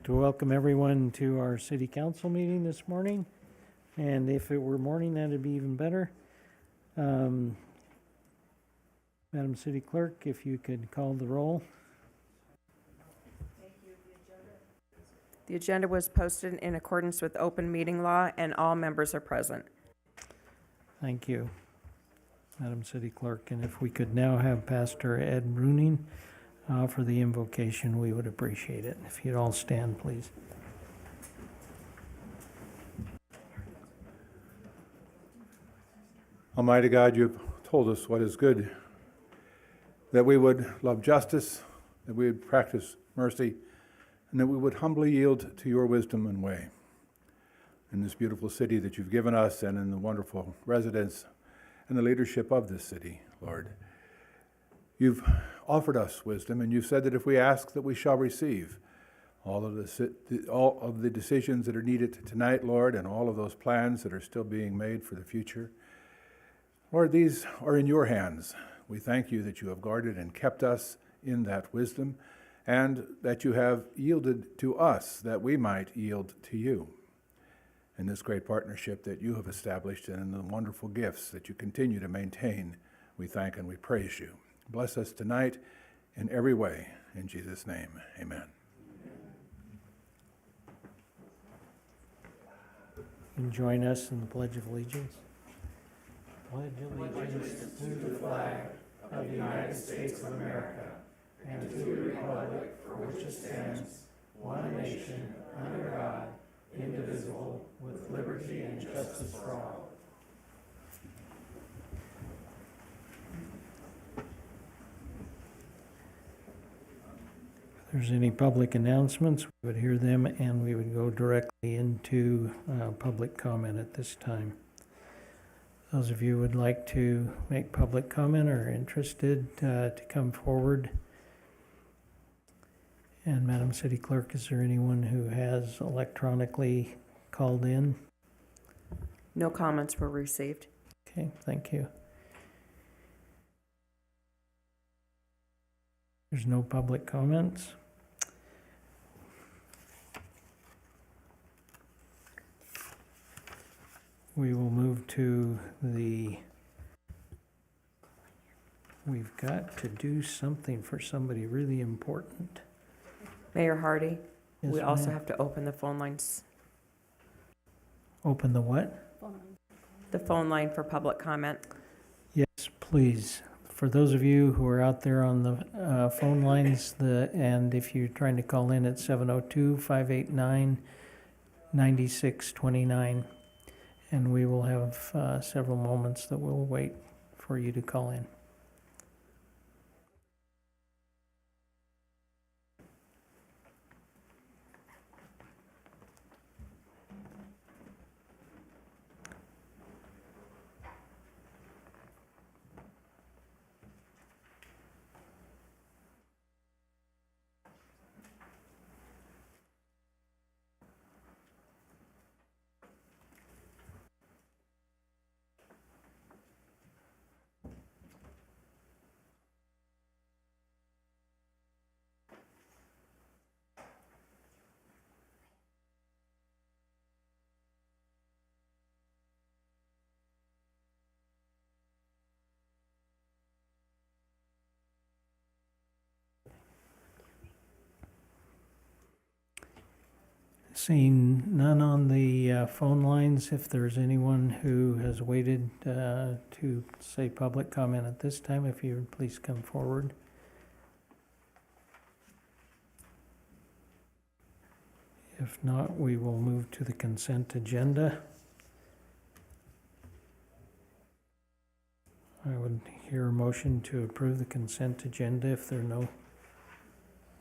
to welcome everyone to our city council meeting this morning. And if it were morning, that'd be even better. Madam City Clerk, if you could call the roll. The agenda was posted in accordance with open meeting law, and all members are present. Thank you, Madam City Clerk. And if we could now have Pastor Ed Bruning for the invocation, we would appreciate it. If you'd all stand, please. Almighty God, you've told us what is good, that we would love justice, that we would practice mercy, and that we would humbly yield to your wisdom and way. In this beautiful city that you've given us, and in the wonderful residents and the leadership of this city, Lord, you've offered us wisdom, and you've said that if we ask, that we shall receive. All of the decisions that are needed tonight, Lord, and all of those plans that are still being made for the future, Lord, these are in your hands. We thank you that you have guarded and kept us in that wisdom, and that you have yielded to us that we might yield to you. In this great partnership that you have established and in the wonderful gifts that you continue to maintain, we thank and we praise you. Bless us tonight in every way. In Jesus' name, amen. And join us in the Pledge of Allegiance. Pledge allegiance to the flag of the United States of America and to the republic for which it stands, one nation, under God, indivisible, with liberty and justice for all. If there's any public announcements, we would hear them and we would go directly into public comment at this time. Those of you who would like to make public comment or interested to come forward. And Madam City Clerk, is there anyone who has electronically called in? No comments were received. Okay, thank you. There's no public comments. We will move to we've got to do something for somebody really important. Mayor Hardy, Yes, we also ma'am. have to open the phone lines, Open the what? the phone line for public comment. Yes, please. For those of you who are out there on the phone lines, and if you're trying to call in at 702-589-9629, and we will have several moments that we'll wait for you to call in. Seeing none on the phone lines, if there's anyone who has waited to say public comment at this time, if you would please come forward. If not, we will move to the consent agenda. I would hear a motion to approve the consent agenda if there are no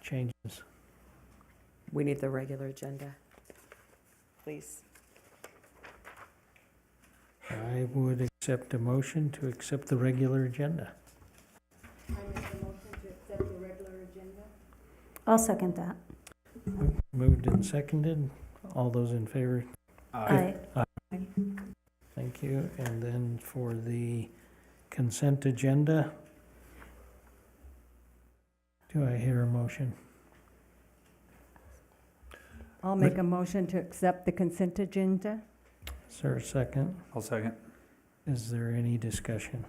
changes. We need the regular agenda, please. I would accept a motion to accept the regular agenda. I make a motion to accept the regular agenda. I'll second that. Moved and seconded. All those in favor? Aye. Thank you. And then for the consent agenda, do I hear a motion? I'll make a motion to accept the consent agenda. Is there a second? I'll second. Is there any discussion?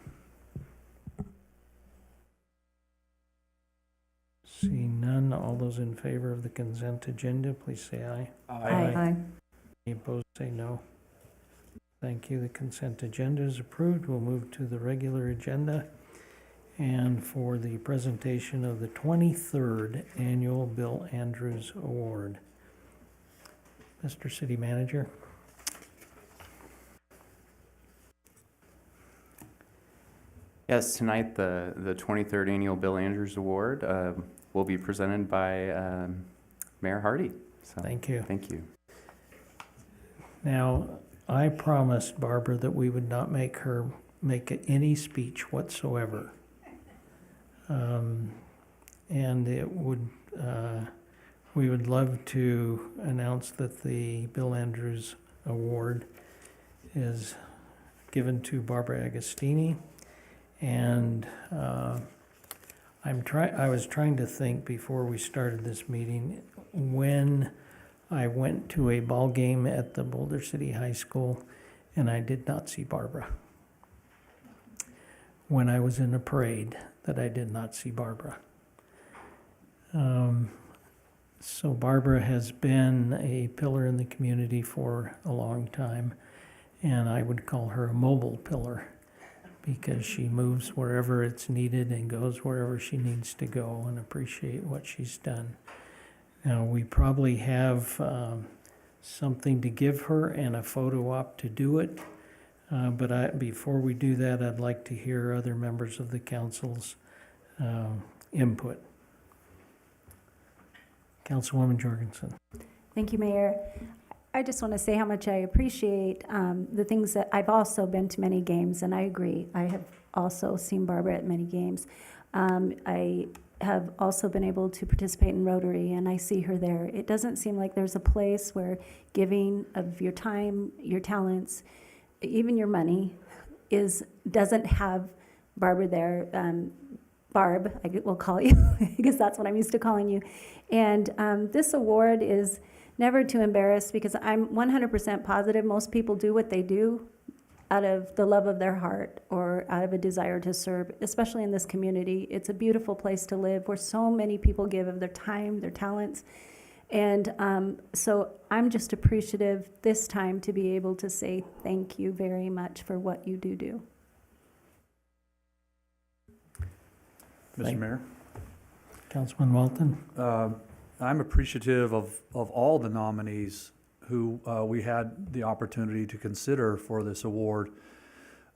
Seeing none, all those in favor of the consent agenda, please say aye. Aye. Any opposed, say no. Thank you. The consent agenda is approved. We'll move to the regular agenda. And for the presentation of the 23rd Annual Bill Andrews Award. Mr. City Manager. Yes, tonight the 23rd Annual Bill Andrews Award will be presented by Mayor Hardy. So, Thank you. thank you. Now, I promised Barbara that we would not make her make any speech whatsoever. And it would, we would love to announce that the Bill Andrews Award is given to Barbara Agostini. And I was trying to think before we started this meeting when I went to a ball game at the Boulder City High School and I did not see Barbara. When I was in a parade that I did not see Barbara. So Barbara has been a pillar in the community for a long time, and I would call her a mobile pillar because she moves wherever it's needed and goes wherever she needs to go, and appreciate what she's done. Now, we probably have something to give her and a photo op to do it. But before we do that, I'd like to hear other members of the council's input. Councilwoman Jorgensen. Thank you, Mayor. I just want to say how much I appreciate the things that I've also been to many games, and I agree. I have also seen Barbara at many games. I have also been able to participate in Rotary, and I see her there. It doesn't seem like there's a place where giving of your time, your talents, even your money, doesn't have Barbara there. Barb, I will call you, because that's what I'm used to calling you. And this award is never to embarrass, because I'm 100% positive most people do what they do out of the love of their heart or out of a desire to serve, especially in this community. It's a beautiful place to live where so many people give of their time, their talents. And so I'm just appreciative this time to be able to say thank you very much for what you do. Mr. Mayor, Councilman Walton. I'm appreciative of all the nominees who we had the opportunity to consider for this award.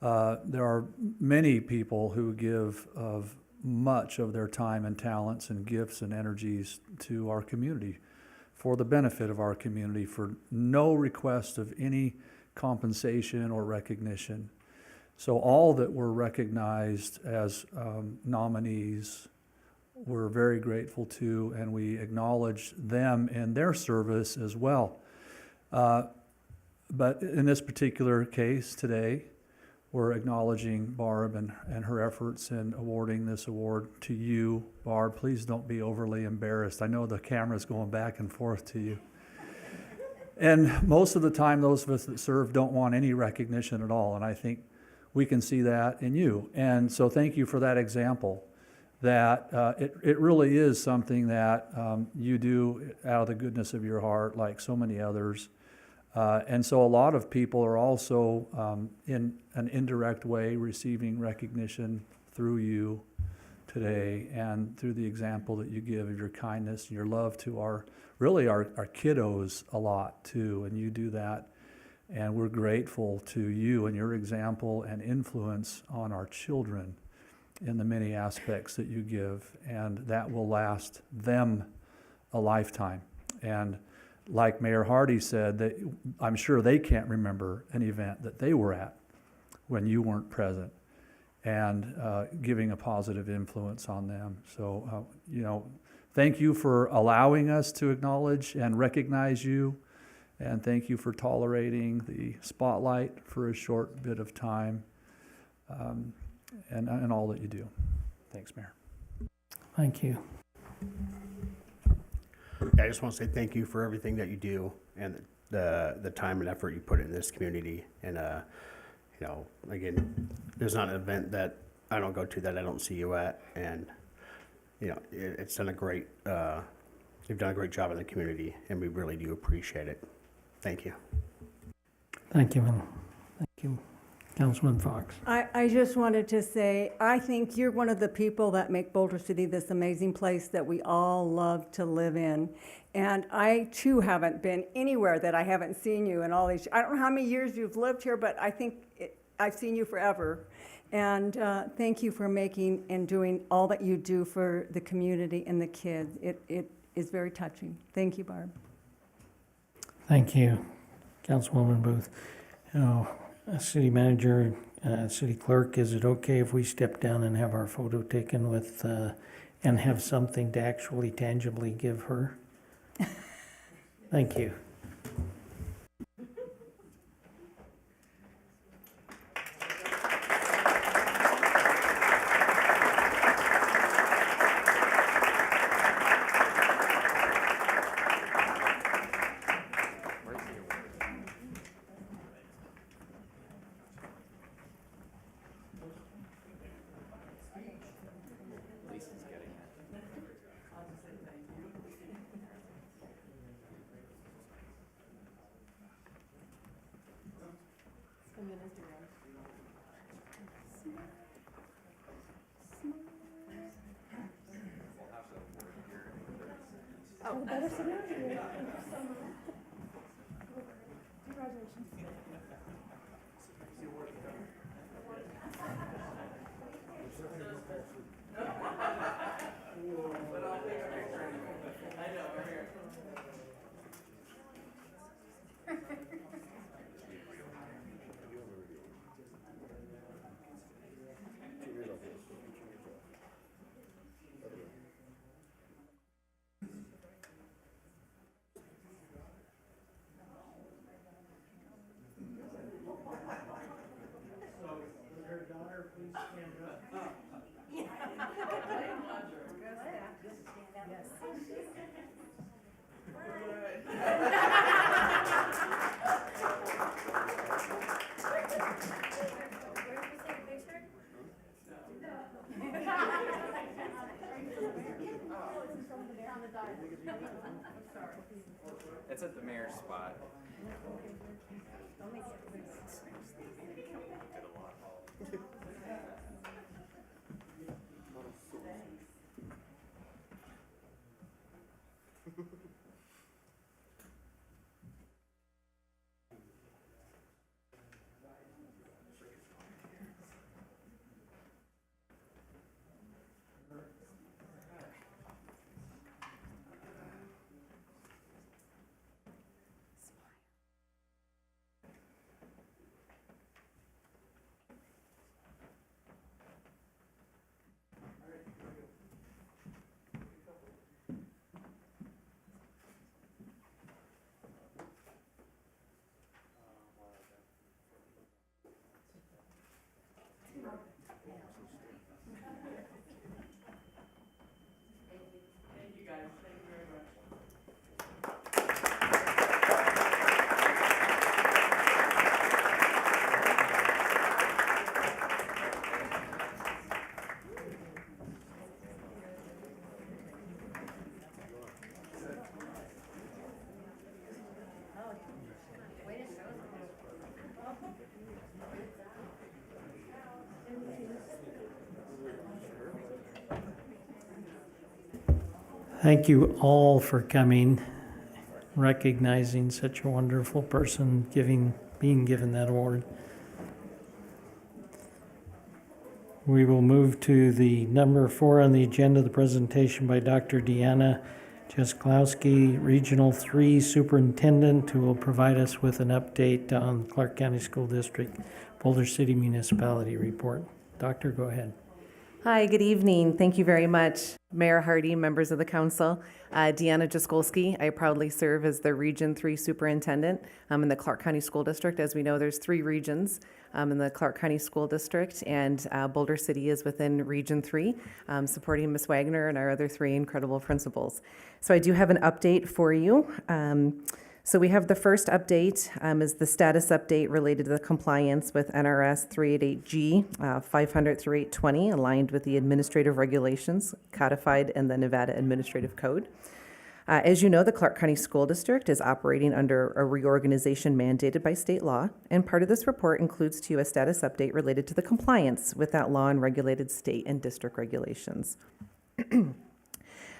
There are many people who give of much of their time and talents and gifts and energies to our community for the benefit of our community, for no request of any compensation or recognition. So all that were recognized as nominees, we're very grateful to, and we acknowledge them in their service as well. But in this particular case today, we're acknowledging Barb and her efforts in awarding this award to you. Barb, please don't be overly embarrassed. I know the camera's going back and forth to you. And most of the time, those of us that serve don't want any recognition at all, and I think we can see that in you. And so thank you for that example, that it really is something that you do out of the goodness of your heart, like so many others. And so a lot of people are also in an indirect way receiving recognition through you today and through the example that you give of your kindness and your love to our kiddos a lot too. And you do that. And we're grateful to you and your example and influence on our children in the many aspects that you give. And that will last them a lifetime. And like Mayor Hardy said, that I'm sure they can't remember an event that they were at when you weren't present, and giving a positive influence on them. So, thank you for allowing us to acknowledge and recognize you, and thank you for tolerating the spotlight for a short bit of time, and all that you do. Thanks, Mayor. Thank you. I just want to say thank you for everything that you do and the time and effort you put in this community. And, you know, again, there's not an event that I don't go to that I don't see you at. And, you know, it's done a great, you've done a great job in the community, and we really do appreciate it. Thank you. Thank you, Will. Thank you. Councilman Fox. I just wanted to say, I think you're one of the people that make Boulder City this amazing place that we all love to live in. And I too haven't been anywhere that I haven't seen you in all these, I don't know how many years you've lived here, but I think I've seen you forever. And thank you for making and doing all that you do for the community and the kids. It is very touching. Thank you, Barb. Thank you, Councilwoman Booth. City Manager, City Clerk, is it okay if we step down and have our photo taken with, and have something to actually tangibly give her? Thank you. It's at the mayor's spot. Thank you all for coming, recognizing such a wonderful person, being given that award. We will move to the number 4 on the agenda, the presentation by Dr. Deanna Jasklowski, Regional 3 Superintendent, who will provide us with an update on Clark County School District Boulder City Municipality Report. Doctor, go ahead. Hi, good evening. Thank you very much, Mayor Hardy, members of the council. Deanna Jaskolski. I proudly serve as the Region 3 Superintendent in the Clark County School District. As we know, there's 3 regions in the Clark County School District, and Boulder City is within Region 3, supporting Ms. Wagner and our other 3 incredible principals. So I do have an update for you. So we have the first update is the status update related to the compliance with NRS 388G 500 through 820, aligned with the administrative regulations codified in the Nevada Administrative Code. As you know, the Clark County School District is operating under a reorganization mandated by state law, and part of this report includes to you a status update related to the compliance with that law and regulated state and district regulations.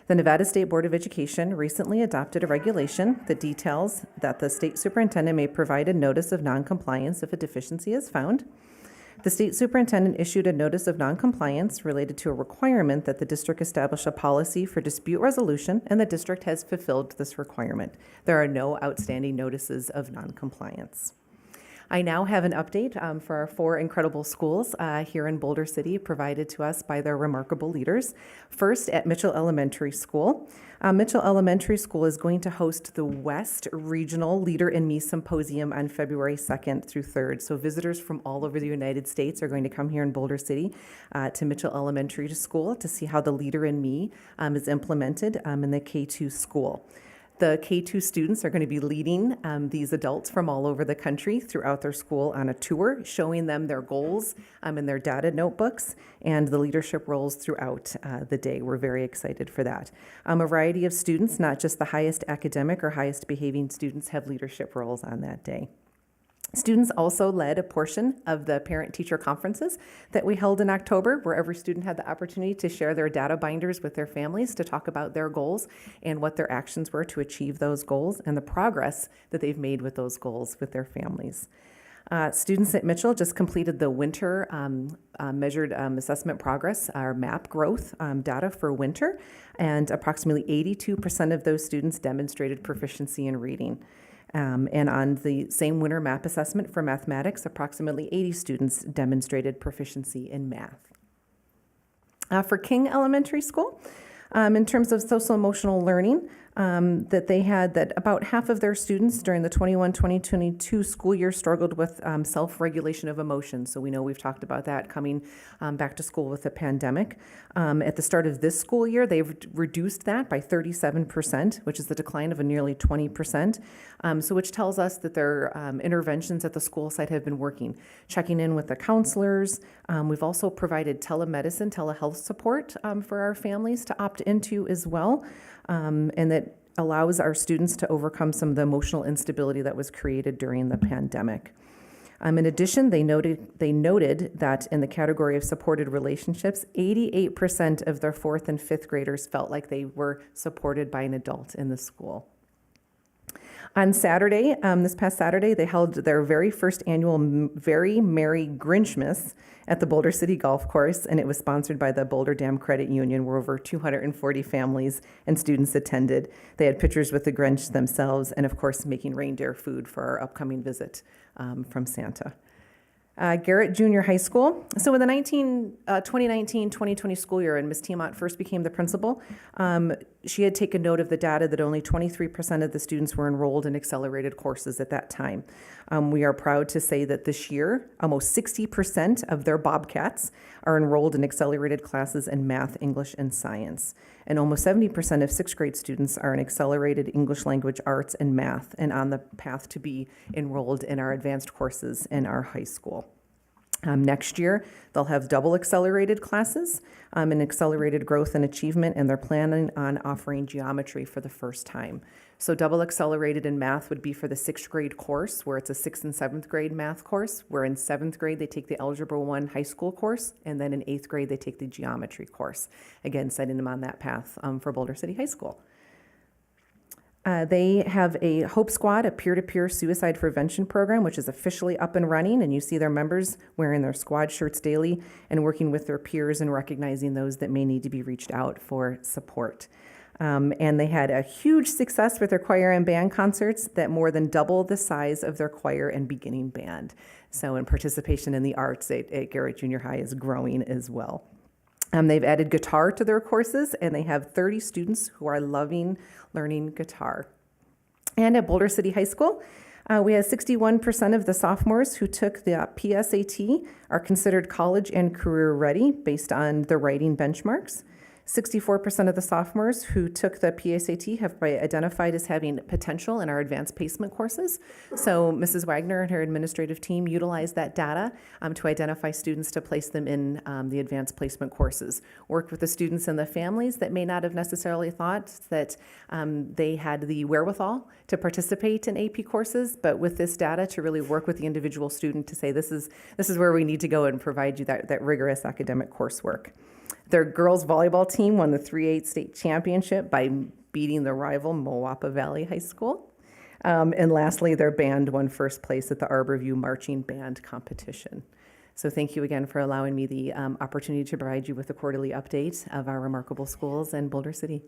The Nevada State Board of Education recently adopted a regulation that details that the state superintendent may provide a notice of noncompliance if a deficiency is found. The state superintendent issued a notice of noncompliance related to a requirement that the district establish a policy for dispute resolution, and the district has fulfilled this requirement. There are no outstanding notices of noncompliance. I now have an update for our 4 incredible schools here in Boulder City, provided to us by their remarkable leaders. First, at Mitchell Elementary School. Mitchell Elementary School is going to host the West Regional Leader in Me Symposium on February 2nd through 3rd. So visitors from all over the United States are going to come here in Boulder City to Mitchell Elementary School to see how the Leader in Me is implemented in the K-2 school. The K-2 students are going to be leading these adults from all over the country throughout their school on a tour, showing them their goals in their data notebooks and the leadership roles throughout the day. We're very excited for that. A variety of students, not just the highest academic or highest behaving students, have leadership roles on that day. Students also led a portion of the parent-teacher conferences that we held in October, where every student had the opportunity to share their data binders with their families to talk about their goals and what their actions were to achieve those goals and the progress that they've made with those goals with their families. Students at Mitchell just completed the winter measured assessment progress, our MAP growth data for winter, and approximately 82% of those students demonstrated proficiency in reading. And on the same winter MAP assessment for mathematics, approximately 80 students demonstrated proficiency in math. For King Elementary School, in terms of social emotional learning, that they had that about half of their students during the 21-2022 school year struggled with self-regulation of emotions. So we know we've talked about that coming back to school with the pandemic. At the start of this school year, they've reduced that by 37%, which is the decline of a nearly 20%. So which tells us that their interventions at the school site have been working. Checking in with the counselors. We've also provided telemedicine, telehealth support for our families to opt into as well. And that allows our students to overcome some of the emotional instability that was created during the pandemic. In addition, they noted that in the category of supported relationships, 88% of their 4th and 5th graders felt like they were supported by an adult in the school. On Saturday, this past Saturday, they held their very first annual Very Merry Grinchmas at the Boulder City Golf Course, and it was sponsored by the Boulder Dam Credit Union, where over 240 families and students attended. They had pictures with the Grinch themselves, and of course, making reindeer food for our upcoming visit from Santa. Garrett Junior High School. So in the 2019-2020 school year, and Ms. Tiamont first became the principal, she had taken note of the data that only 23% of the students were enrolled in accelerated courses at that time. We are proud to say that this year, almost 60% of their Bobcats are enrolled in accelerated classes in math, English, and science. And almost 70% of 6th grade students are in accelerated English language arts and math, and on the path to be enrolled in our advanced courses in our high school. Next year, they'll have double accelerated classes in accelerated growth and achievement, and they're planning on offering geometry for the first time. So double accelerated in math would be for the 6th grade course, where it's a 6th and 7th grade math course, where in 7th grade they take the Algebra 1 high school course, and then in 8th grade they take the geometry course. Again, setting them on that path for Boulder City High School. They have a Hope Squad, a peer-to-peer suicide prevention program, which is officially up and running, and you see their members wearing their squad shirts daily and working with their peers and recognizing those that may need to be reached out for support. And they had a huge success with their choir and band concerts that more than double the size of their choir and beginning band. So in participation in the arts at Garrett Junior High is growing as well. They've added guitar to their courses, and they have 30 students who are loving learning guitar. And at Boulder City High School, we have 61% of the sophomores who took the PSAT are considered college and career ready based on the writing benchmarks. 64% of the sophomores who took the PSAT have been identified as having potential in our advanced placement courses. So Mrs. Wagner and her administrative team utilized that data to identify students to place them in the advanced placement courses. Worked with the students and the families that may not have necessarily thought that they had the wherewithal to participate in AP courses, but with this data to really work with the individual student to say this is where we need to go and provide you that rigorous academic coursework. Their girls volleyball team won the 3A state championship by beating the rival Moapa Valley High School. And lastly, their band won first place at the Arborview Marching Band competition. So thank you again for allowing me the opportunity to provide you with a quarterly update of our remarkable schools in Boulder City.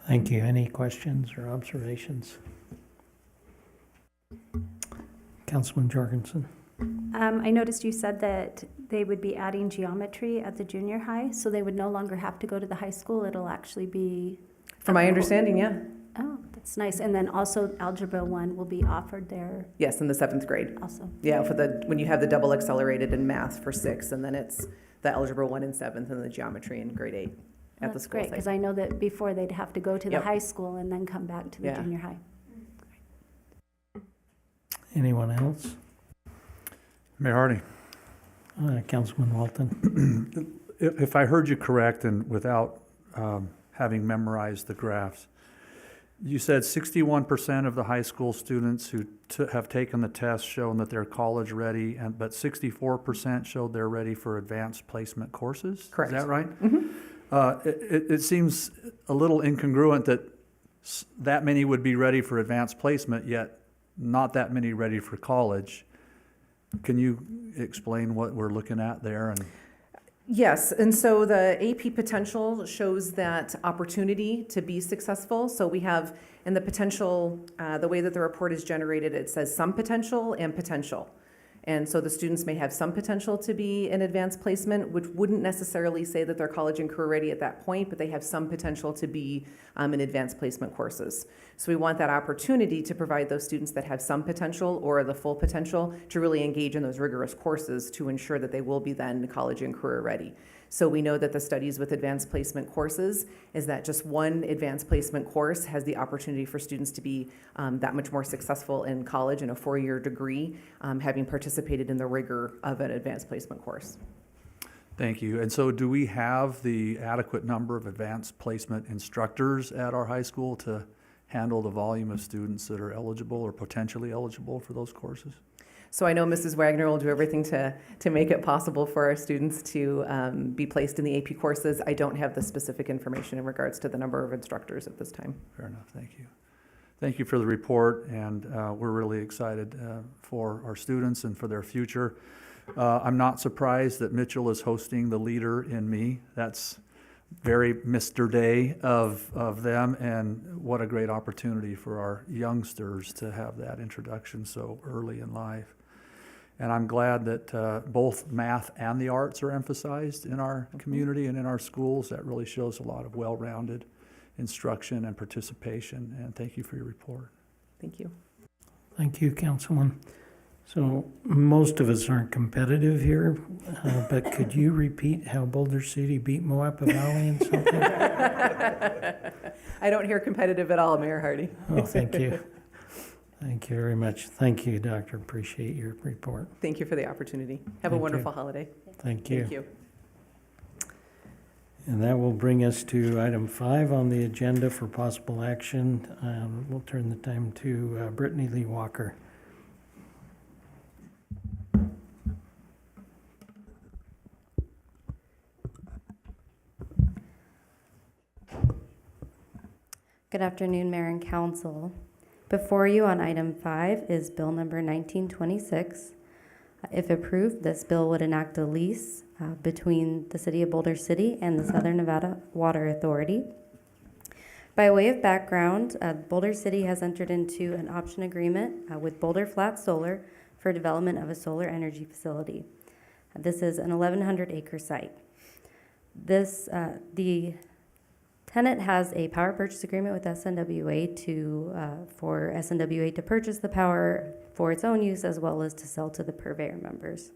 Thank you. Any questions or observations? Councilman Jorgensen. I noticed you said that they would be adding geometry at the junior high, so they would no longer have to go to the high school. It'll actually be. From my understanding, yeah. Oh, that's nice. And then also Algebra 1 will be offered there Yes, in the 7th grade. also. Yeah, for when you have the double accelerated in math for 6, and then it's the Algebra 1 in 7th and the geometry in grade 8 at the That's school great, site. because I know that before they'd have to go to the Yep. high school and then come back to the Yeah. junior high. Anyone else? Mayor Hardy, Councilman Walton. if I heard you correct and without having memorized the graphs, you said 61% of the high school students who have taken the test shown that they're college ready, but 64% showed they're ready for advanced placement courses? Correct. Is that right? Mm-hmm. It seems a little incongruent that that many would be ready for advanced placement, yet not that many ready for college. Can you explain what we're looking at there? And Yes, and so the AP potential shows that opportunity to be successful. So we have in the potential, the way that the report is generated, it says some potential and potential. And so the students may have some potential to be in advanced placement, which wouldn't necessarily say that they're college and career ready at that point, but they have some potential to be in advanced placement courses. So we want that opportunity to provide those students that have some potential or the full potential to really engage in those rigorous courses to ensure that they will be then college and career ready. So we know that the studies with advanced placement courses is that just one advanced placement course has the opportunity for students to be that much more successful in college in a 4-year degree, having participated in the rigor of an advanced placement course. thank you. And so do we have the adequate number of advanced placement instructors at our high school to handle the volume of students that are eligible or potentially eligible for those courses? So I know Mrs. Wagner will do everything to make it possible for our students to be placed in the AP courses. I don't have the specific information in regards to the number of instructors at this time. Fair enough, thank you. Thank you for the report, and we're really excited for our students and for their future. I'm not surprised that Mitchell is hosting the Leader in Me. That's very Mr. Day of them, and what a great opportunity for our youngsters to have that introduction so early in life. And I'm glad that both math and the arts are emphasized in our community and in our schools. That really shows a lot of well-rounded instruction and participation, and thank you for your report. Thank you. Thank you, Councilman. So most of us aren't competitive here, but could you repeat how Boulder City beat Moapa Valley in something? I don't hear competitive at all, Mayor Hardy. Oh, thank you. Thank you very much. Thank you, Doctor. Appreciate your report. Thank you for the opportunity. Have a Thank wonderful you. holiday. Thank you. Thank you. And that will bring us to item 5 on the agenda for possible action. We'll turn the time to Brittany Lee Walker. Good afternoon, Mayor and Council. Before you on item 5 is Bill number 1926. If approved, this bill would enact a lease between the City of Boulder City and the Southern Nevada Water Authority. By way of background, Boulder City has entered into an option agreement with Boulder Flat Solar for development of a solar energy facility. This is an 1,100-acre site. The tenant has a power purchase agreement with SNWA for SNWA to purchase the power for its own use as well as to sell to the purveyor members.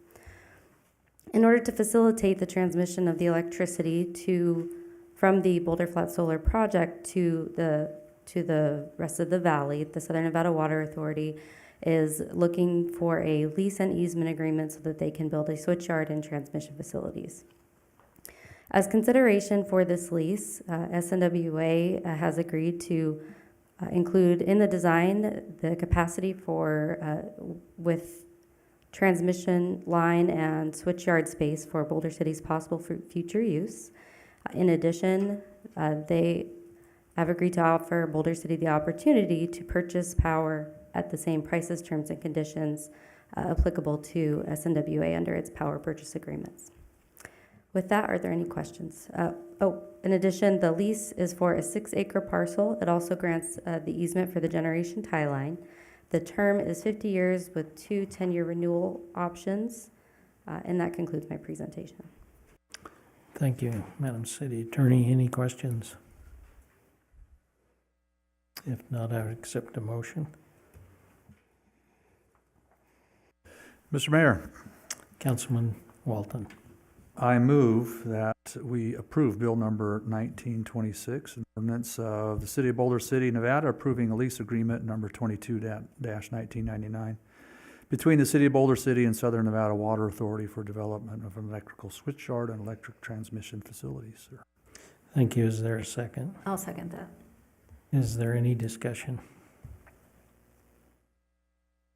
In order to facilitate the transmission of the electricity from the Boulder Flat Solar Project to the rest of the valley, the Southern Nevada Water Authority is looking for a lease and easement agreement so that they can build a switchyard and transmission facilities. As consideration for this lease, SNWA has agreed to include in the design the capacity with transmission line and switchyard space for Boulder City's possible future use. In addition, they have agreed to offer Boulder City the opportunity to purchase power at the same prices, terms, and conditions applicable to SNWA under its power purchase agreements. With that, are there any questions? In addition, the lease is for a 6-acre parcel. It also grants the easement for the generation tie line. The term is 50 years with 2 10-year renewal options, and that concludes my presentation. Thank you, Madam City Attorney. Any questions? If not, I would accept a motion. Mr. Mayor, Councilman Walton. I move that we approve Bill number 1926, an ordinance of the City of Boulder City, Nevada, approving a lease agreement number 22-1999 between the City of Boulder City and Southern Nevada Water Authority for development of an electrical switchyard and electric transmission facilities, sir. Thank you. Is there a second? I'll second that. Is there any discussion?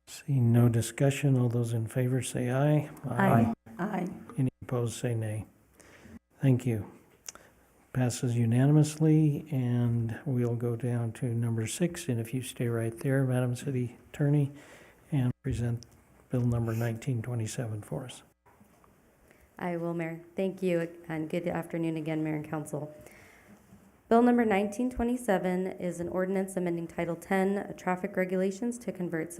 Seeing no discussion, all those in favor say aye. Aye. Aye. Any opposed, say nay. Thank you. Passes unanimously, and we'll go down to number 6, and if you stay right there, Madam City Attorney, and present Bill number 1927 for us. I will, Mayor. Thank you, and good afternoon again, Mayor and Council. Bill number 1927 is an ordinance amending Title 10 traffic regulations to convert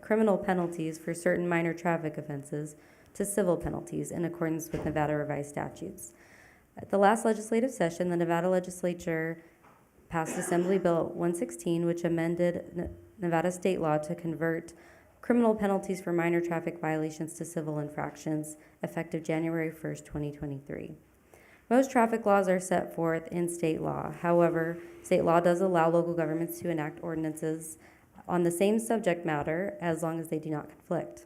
criminal penalties for certain minor traffic offenses to civil penalties in accordance with Nevada revised statutes. At the last legislative session, the Nevada legislature passed Assembly Bill 116, which amended Nevada state law to convert criminal penalties for minor traffic violations to civil infractions, effective January 1st, 2023. Most traffic laws are set forth in state law. However, state law does allow local governments to enact ordinances on the same subject matter as long as they do not conflict.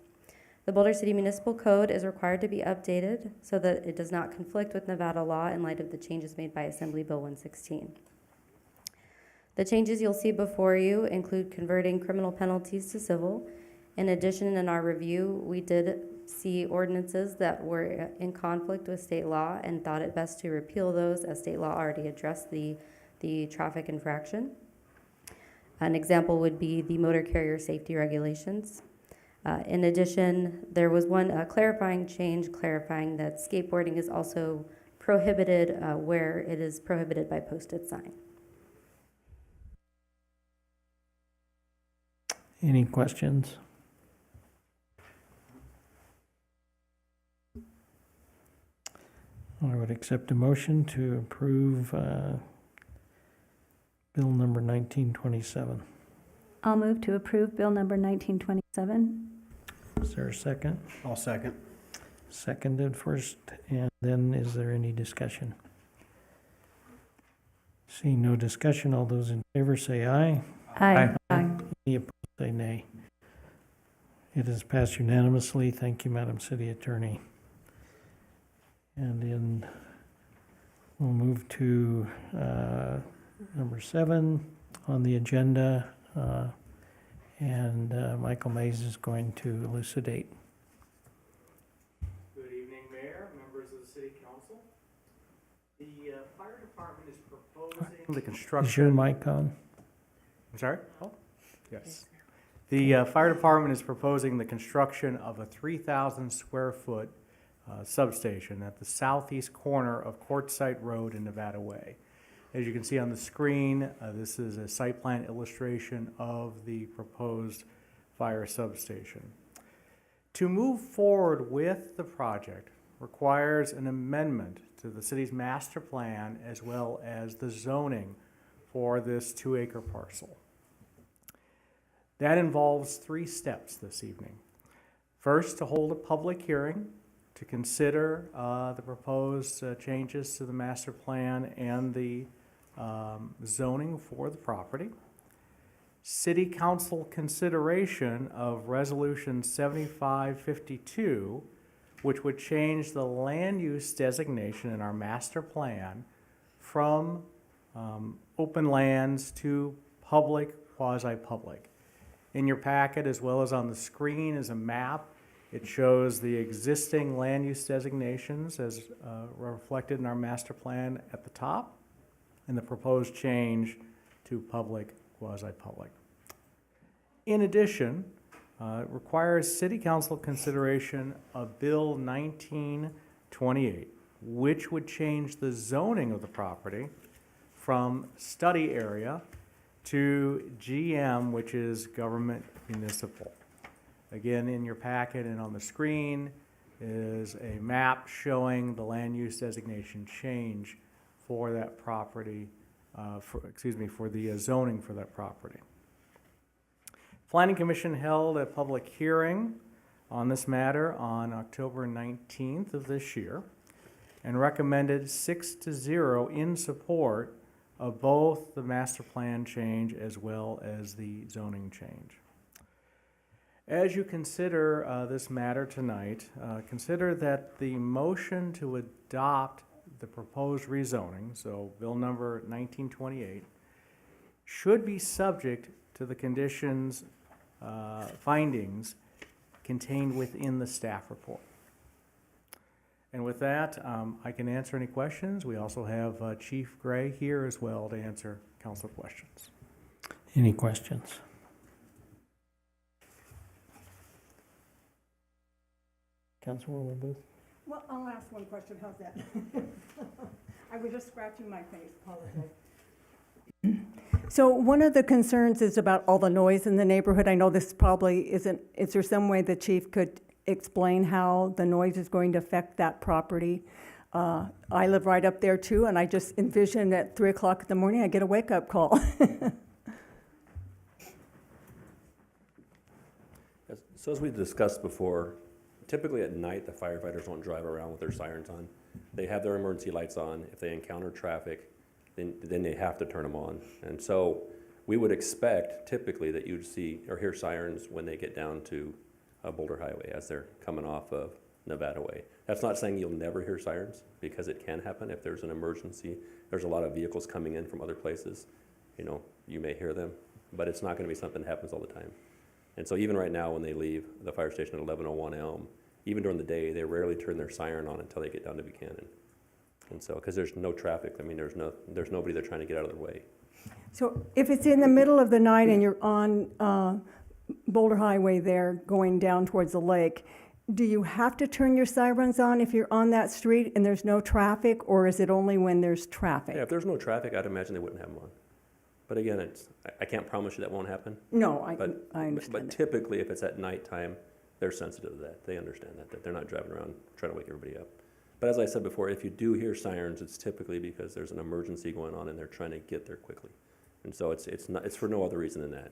The Boulder City Municipal Code is required to be updated so that it does not conflict with Nevada law in light of the changes made by Assembly Bill 116. The changes you'll see before you include converting criminal penalties to civil. In addition, in our review, we did see ordinances that were in conflict with state law and thought it best to repeal those as state law already addressed the traffic infraction. An example would be the motor carrier safety regulations. In addition, there was one clarifying change clarifying that skateboarding is also prohibited where it is prohibited by posted sign. Any questions? I would accept a motion to approve Bill number 1927. I'll move to approve Bill number 1927. Is there a second? I'll second. Seconded first, and then is there any discussion? Seeing no discussion, all those in favor say aye. Aye. Any opposed, say nay. It is passed unanimously. Thank you, Madam City Attorney. And then we'll move to number 7 on the agenda, and Michael Mays is going to elucidate. Good evening, Mayor, members of the City Council. The fire department is proposing the Is your construction. mic on? I'm sorry? Oh, yes. The fire department is proposing the construction of a 3,000 square foot substation at the southeast corner of Quartzsite Road and Nevada Way. As you can see on the screen, this is a site plan illustration of the proposed fire substation. To move forward with the project requires an amendment to the city's master plan as well as the zoning for this 2-acre parcel. That involves 3 steps this evening. First, to hold a public hearing to consider the proposed changes to the master plan and the zoning for the property. City Council consideration of Resolution 7552, which would change the land use designation in our master plan from open lands to public, quasi-public. In your packet, as well as on the screen, is a map. It shows the existing land use designations as reflected in our master plan at the top, and the proposed change to public, quasi-public. In addition, it requires City Council consideration of Bill 1928, which would change the zoning of the property from study area to GM, which is government municipal. Again, in your packet and on the screen is a map showing the land use designation change for that property, for the zoning for that property. Planning Commission held a public hearing on this matter on October 19th of this year and recommended 6-0 in support of both the master plan change as well as the zoning change. As you consider this matter tonight, consider that the motion to adopt the proposed rezoning, so Bill number 1928, should be subject to the conditions, findings contained within the staff report. And with that, I can answer any questions. We also have Chief Gray here as well to answer council questions. Any questions? Councilwoman Booth? Well, I'll ask one question, how's that? I was just scratching my face, apologize. So one of the concerns is about all the noise in the neighborhood. I know this probably isn't, is there some way the chief could explain how the noise is going to affect that property? I live right up there too, and I just envision at 3 o'clock in the morning, I get a wake-up call. So as we discussed before, typically at night, the firefighters don't drive around with their sirens on. They have their emergency lights on. If they encounter traffic, then they have to turn them on. And so we would expect typically that you'd see or hear sirens when they get down to Boulder Highway as they're coming off of Nevada Way. That's not saying you'll never hear sirens, because it can happen if there's an emergency. There's a lot of vehicles coming in from other places. You know, you may hear them, but it's not going to be something that happens all the time. And so even right now when they leave the fire station at 1101 Elm, even during the day, they rarely turn their siren on until they get down to Buchanan. And so, because there's no traffic, I mean, there's nobody there trying to get out of their way. So if it's in the middle of the night and you're on Boulder Highway there going down towards the lake, do you have to turn your sirens on if you're on that street and there's no traffic, or is it only when there's traffic? Yeah, if there's no traffic, I'd imagine they wouldn't have them on. But again, I can't promise you that won't happen. No, I understand But that. typically, if it's at nighttime, they're sensitive to that. They understand that they're not driving around trying to wake everybody up. But as I said before, if you do hear sirens, it's typically because there's an emergency going on and they're trying to get there quickly. And so it's for no other reason than that.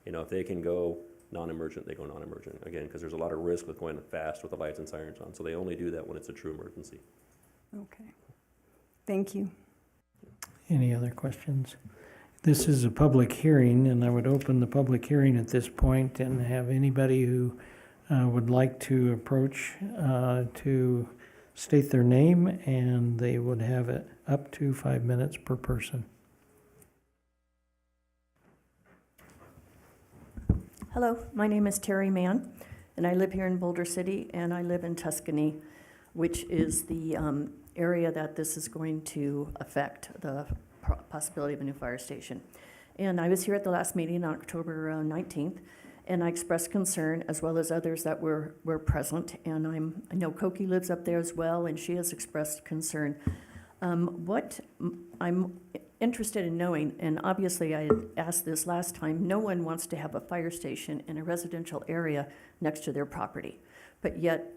You know, if they can go non-emergent, they go non-emergent. Again, because there's a lot of risk with going fast with the lights and sirens on. So they only do that when it's a true emergency. Okay. Thank you. Any other questions? This is a public hearing, and I would open the public hearing at this point and have anybody who would like to approach to state their name, and they would have it up to 5 minutes per person. Hello, my name is Terry Mann, and I live here in Boulder City, and I live in Tuscany, which is the area that this is going to affect, the possibility of a new fire station. And I was here at the last meeting on October 19th, and I expressed concern, as well as others that were present. And I know Koki lives up there as well, and she has expressed concern What I'm interested in knowing, and obviously I had asked this last time, no one wants to have a fire station in a residential area next to their property. But yet,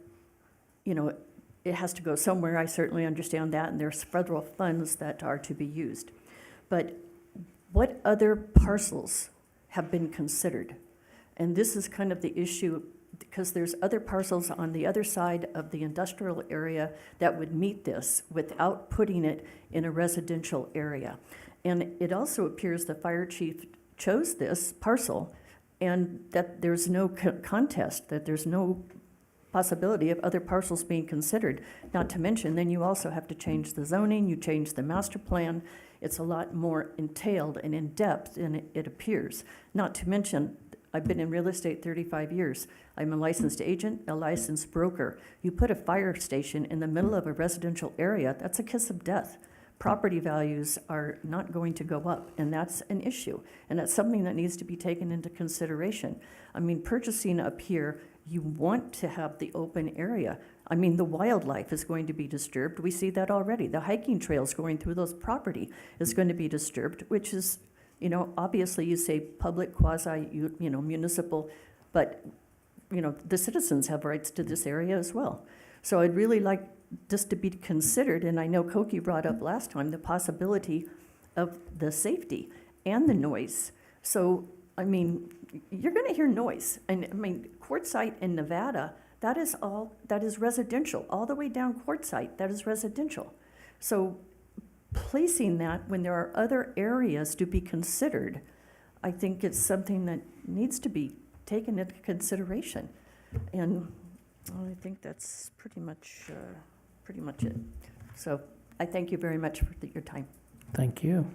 you know, it has to go somewhere. I certainly understand that, and there's federal funds that are to be used. But what other parcels have been considered? And this is kind of the issue, because there's other parcels on the other side of the industrial area that would meet this without putting it in a residential area. And it also appears the fire chief chose this parcel, and that there's no contest, that there's no possibility of other parcels being considered. Not to mention, then you also have to change the zoning, you change the master plan. It's a lot more entailed and in-depth than it appears. Not to mention, I've been in real estate 35 years. I'm a licensed agent, a licensed broker. You put a fire station in the middle of a residential area, that's a kiss of death. Property values are not going to go up, and that's an issue. And that's something that needs to be taken into consideration. I mean, purchasing up here, you want to have the open area. I mean, the wildlife is going to be disturbed. We see that already. The hiking trails going through those property is going to be disturbed, which is, you know, obviously you say public, quasi, you know, municipal, but, you know, the citizens have rights to this area as well. So I'd really like this to be considered, and I know Koki brought up last time the possibility of the safety and the noise. So, I mean, you're going to hear noise. And I mean, Quartzsite in Nevada, that is residential. All the way down Quartzsite, that is residential. So placing that when there are other areas to be considered, I think it's something that needs to be taken into consideration. And I think that's pretty much it. So I thank you very much for your time. Thank you.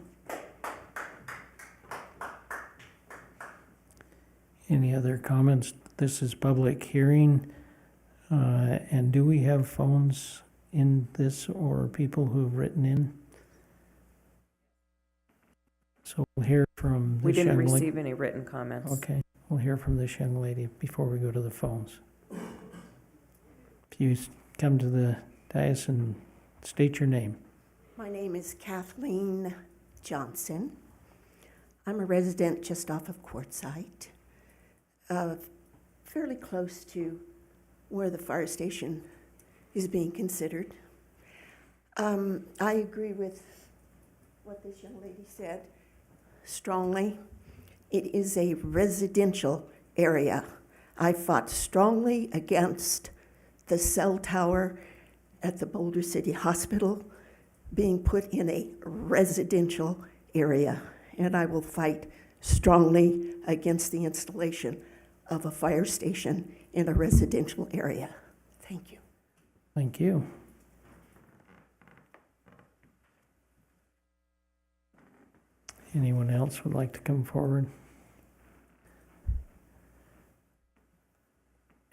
Any other comments? This is public hearing. And do we have phones in this or people who've written in? So we'll hear from We this didn't young lady. receive any written comments. Okay, we'll hear from this young lady before we go to the phones. If you come to the dais and state your name. My name is Kathleen Johnson. I'm a resident just off of Quartzsite, fairly close to where the fire station is being considered. I agree with what this young lady said strongly. It is a residential area. I fought strongly against the cell tower at the Boulder City Hospital being put in a residential area, and I will fight strongly against the installation of a fire station in a residential area. Thank you. Thank you. Anyone else would like to come forward?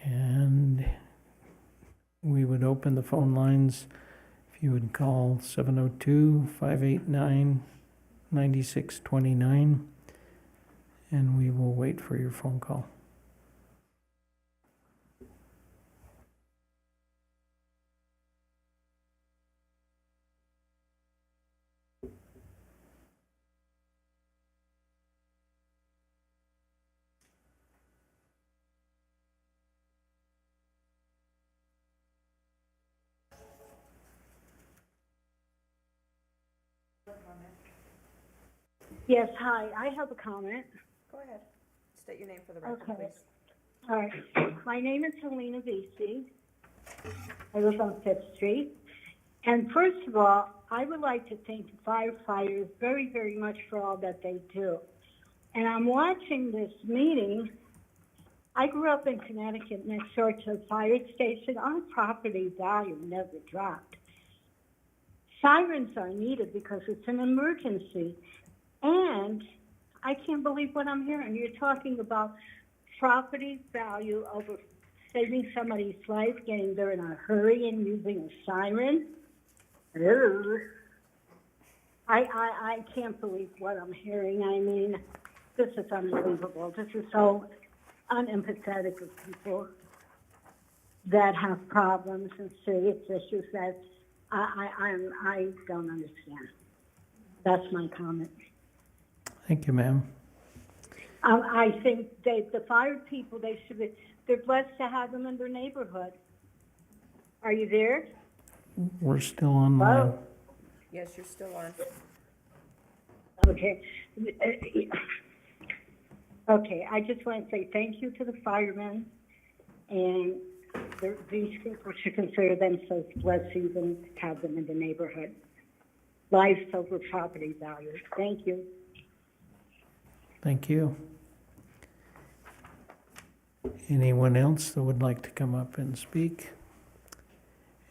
And we would open the phone lines. If you would call 702-589-9629, and we will wait for your phone call. Yes, hi, I have a comment. Go ahead. State your name for the record, Okay. please. All right, my name is Helena Vesey. I live on Fifth Street. And first of all, I would like to thank the firefighters very, very much for all that they do. And I'm watching this meeting. I grew up in Connecticut next door to a fire station. Our property value never dropped. Sirens are needed because it's an emergency. And I can't believe what I'm hearing. You're talking about property value over saving somebody's life, getting there in a hurry and using a siren. Ugh. I can't believe what I'm hearing. I mean, this is unbelievable. This is so unempathetic with people that have problems and serious issues that I don't understand. That's my comment. Thank you, ma'am. I think the fire people, they're blessed to have them in their neighborhood. Are you there? We're still online. Hello? Yes, you're still on. Okay. Okay, I just want to say thank you to the firemen, and these people should consider themselves blessed even to have them in the neighborhood. Life over property value. Thank you. Thank you. Anyone else that would like to come up and speak?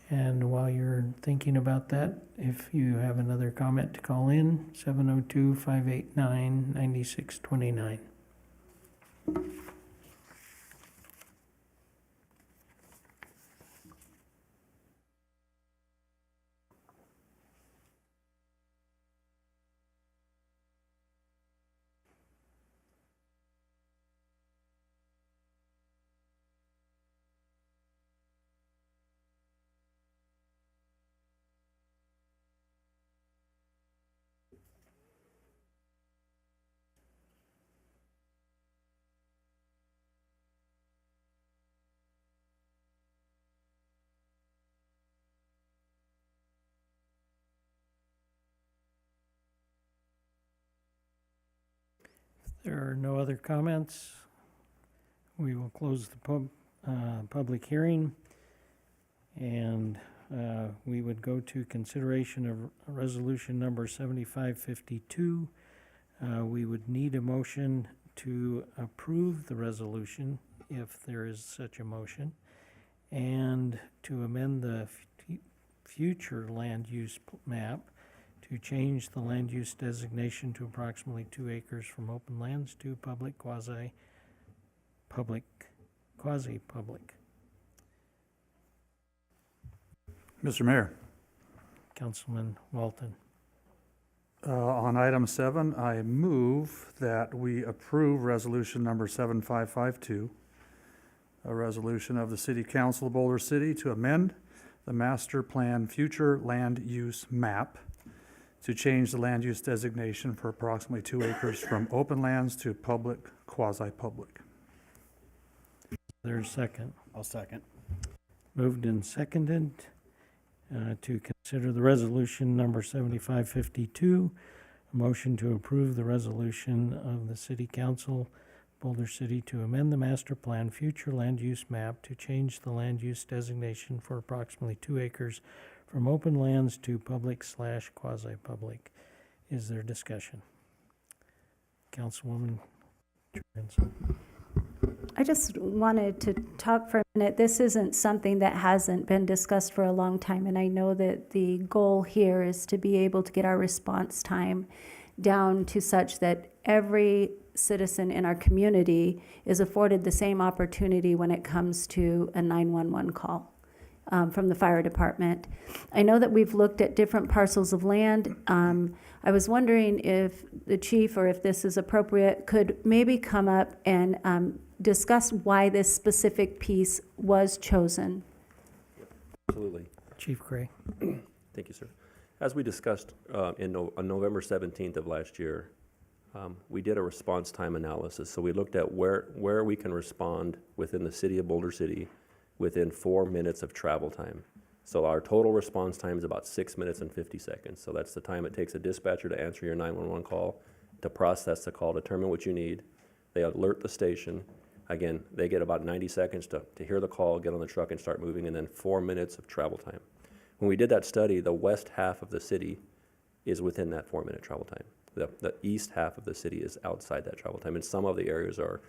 And while you're thinking about that, if you have another comment to call in, 702-589-9629. There are no other comments. We will close the public hearing, and we would go to consideration of resolution number 7552. We would need a motion to approve the resolution, if there is such a motion, and to amend the future land use map to change the land use designation to approximately 2 acres from open lands to public, quasi-public. Mr. Mayor, Councilman Walton. on item 7, I move that we approve resolution number 7552, a resolution of the City Council of Boulder City to amend the master plan future land use map to change the land use designation for approximately 2 acres from open lands to public, quasi-public. There's a second. I'll second. Moved and seconded to consider the resolution number 7552, a motion to approve the resolution of the City Council, Boulder City, to amend the master plan future land use map to change the land use designation for approximately 2 acres from open lands to public/quasi-public. Is there discussion? Councilwoman Johansson. I just wanted to talk for a minute. This isn't something that hasn't been discussed for a long time, and I know that the goal here is to be able to get our response time down to such that every citizen in our community is afforded the same opportunity when it comes to a 911 call from the fire department. I know that we've looked at different parcels of land. I was wondering if the chief, or if this is appropriate, could maybe come up and discuss why this specific piece was chosen. Absolutely. Chief Gray. Thank you, sir. As we discussed on November 17th of last year, we did a response time analysis. So we looked at where we can respond within the city of Boulder City within 4 minutes of travel time. So our total response time is about 6 minutes and 50 seconds. So that's the time it takes a dispatcher to answer your 911 call, to process the call, determine what you need. They alert the station. Again, they get about 90 seconds to hear the call, get on the truck and start moving, and then 4 minutes of travel time. When we did that study, the west half of the city is within that 4-minute travel time. The east half of the city is outside that travel time, and some of the areas are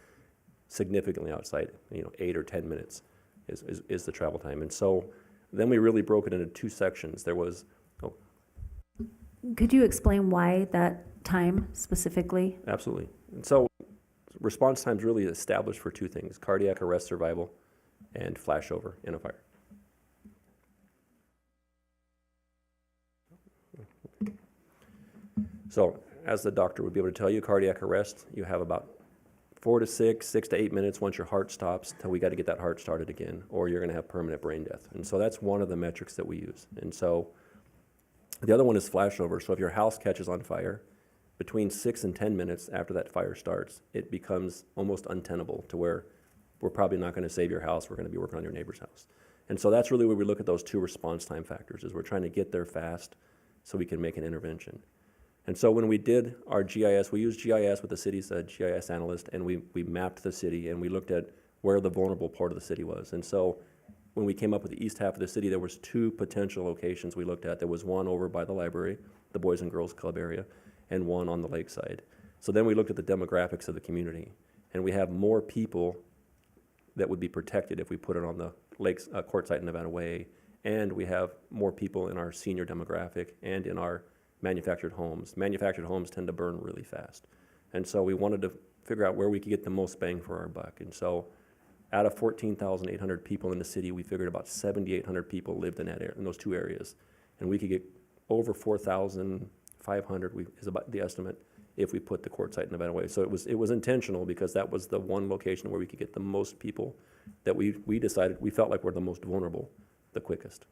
significantly outside, 8 or 10 minutes is the travel time. And so then we really broke it into 2 sections. There was, Could you explain why that time specifically? absolutely. And so response time is really established for 2 things: cardiac arrest survival and flashover in a fire. So as the doctor would be able to tell you, cardiac arrest, you have about 4 to 6, 6 to 8 minutes once your heart stops till we got to get that heart started again, or you're going to have permanent brain death. And so that's one of the metrics that we use. And so the other one is flashover. So if your house catches on fire, between 6 and 10 minutes after that fire starts, it becomes almost untenable to where we're probably not going to save your house. We're going to be working on your neighbor's house. And so that's really where we look at those 2 response time factors, is we're trying to get there fast so we can make an intervention. And so when we did our GIS, we used GIS with the city's GIS analyst, and we mapped the city, and we looked at where the vulnerable part of the city was. And so when we came up with the east half of the city, there was 2 potential locations we looked at. There was one over by the library, the Boys and Girls Club area, and one on the lakeside. So then we looked at the demographics of the community, and we have more people that would be protected if we put it on the lakes, Quartzsite and Nevada Way, and we have more people in our senior demographic and in our manufactured homes. Manufactured homes tend to burn really fast. And so we wanted to figure out where we could get the most bang for our buck. And so out of 14,800 people in the city, we figured about 7,800 people lived in that area, in those 2 areas. And we could get over 4,500 is about the estimate if we put the Quartzsite in Nevada Way. So it was intentional, because that was the one location where we could get the most people that we decided we felt like were the most vulnerable the quickest.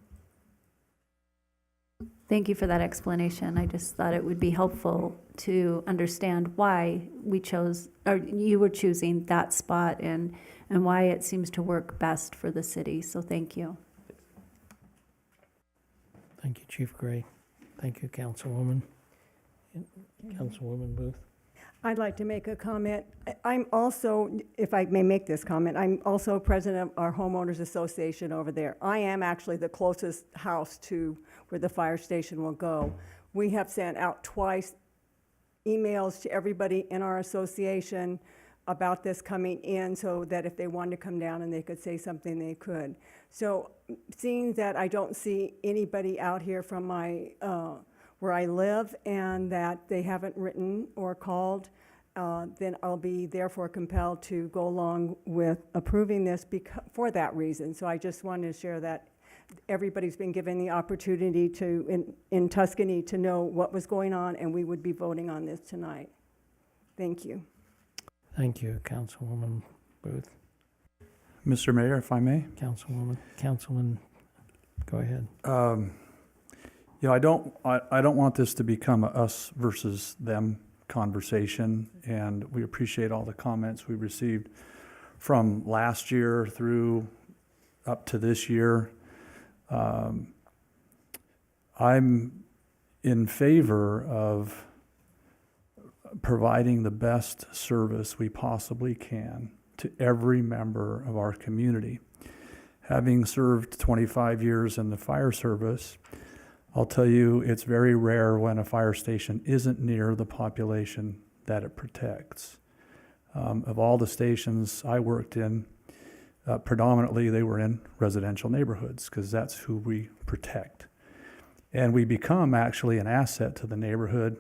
Thank you for that explanation. I just thought it would be helpful to understand why we chose, or you were choosing that spot, and why it seems to work best for the city. So thank you. Thank you, Chief Gray. Thank you, Councilwoman. Councilwoman Booth. I'd like to make a comment. I'm also, if I may make this comment, I'm also president of our homeowners association over there. I am actually the closest house to where the fire station will go. We have sent out twice emails to everybody in our association about this coming in, so that if they wanted to come down and they could say something, they could. So seeing that I don't see anybody out here from my where I live, and that they haven't written or called, then I'll be therefore compelled to go along with approving this for that reason. So I just wanted to share that everybody's been given the opportunity to, in Tuscany, to know what was going on, and we would be voting on this tonight. Thank you. Thank you, Councilwoman Booth. Mr. Mayor, if I may? Councilman, go ahead. I don't want this to become a us versus them conversation, and we appreciate all the comments we received from last year through up to this year. I'm in favor of providing the best service we possibly can to every member of our community. Having served 25 years in the fire service, I'll tell you, it's very rare when a fire station isn't near the population that it protects. Of all the stations I worked in, predominantly they were in residential neighborhoods, because that's who we protect. And we become actually an asset to the neighborhood.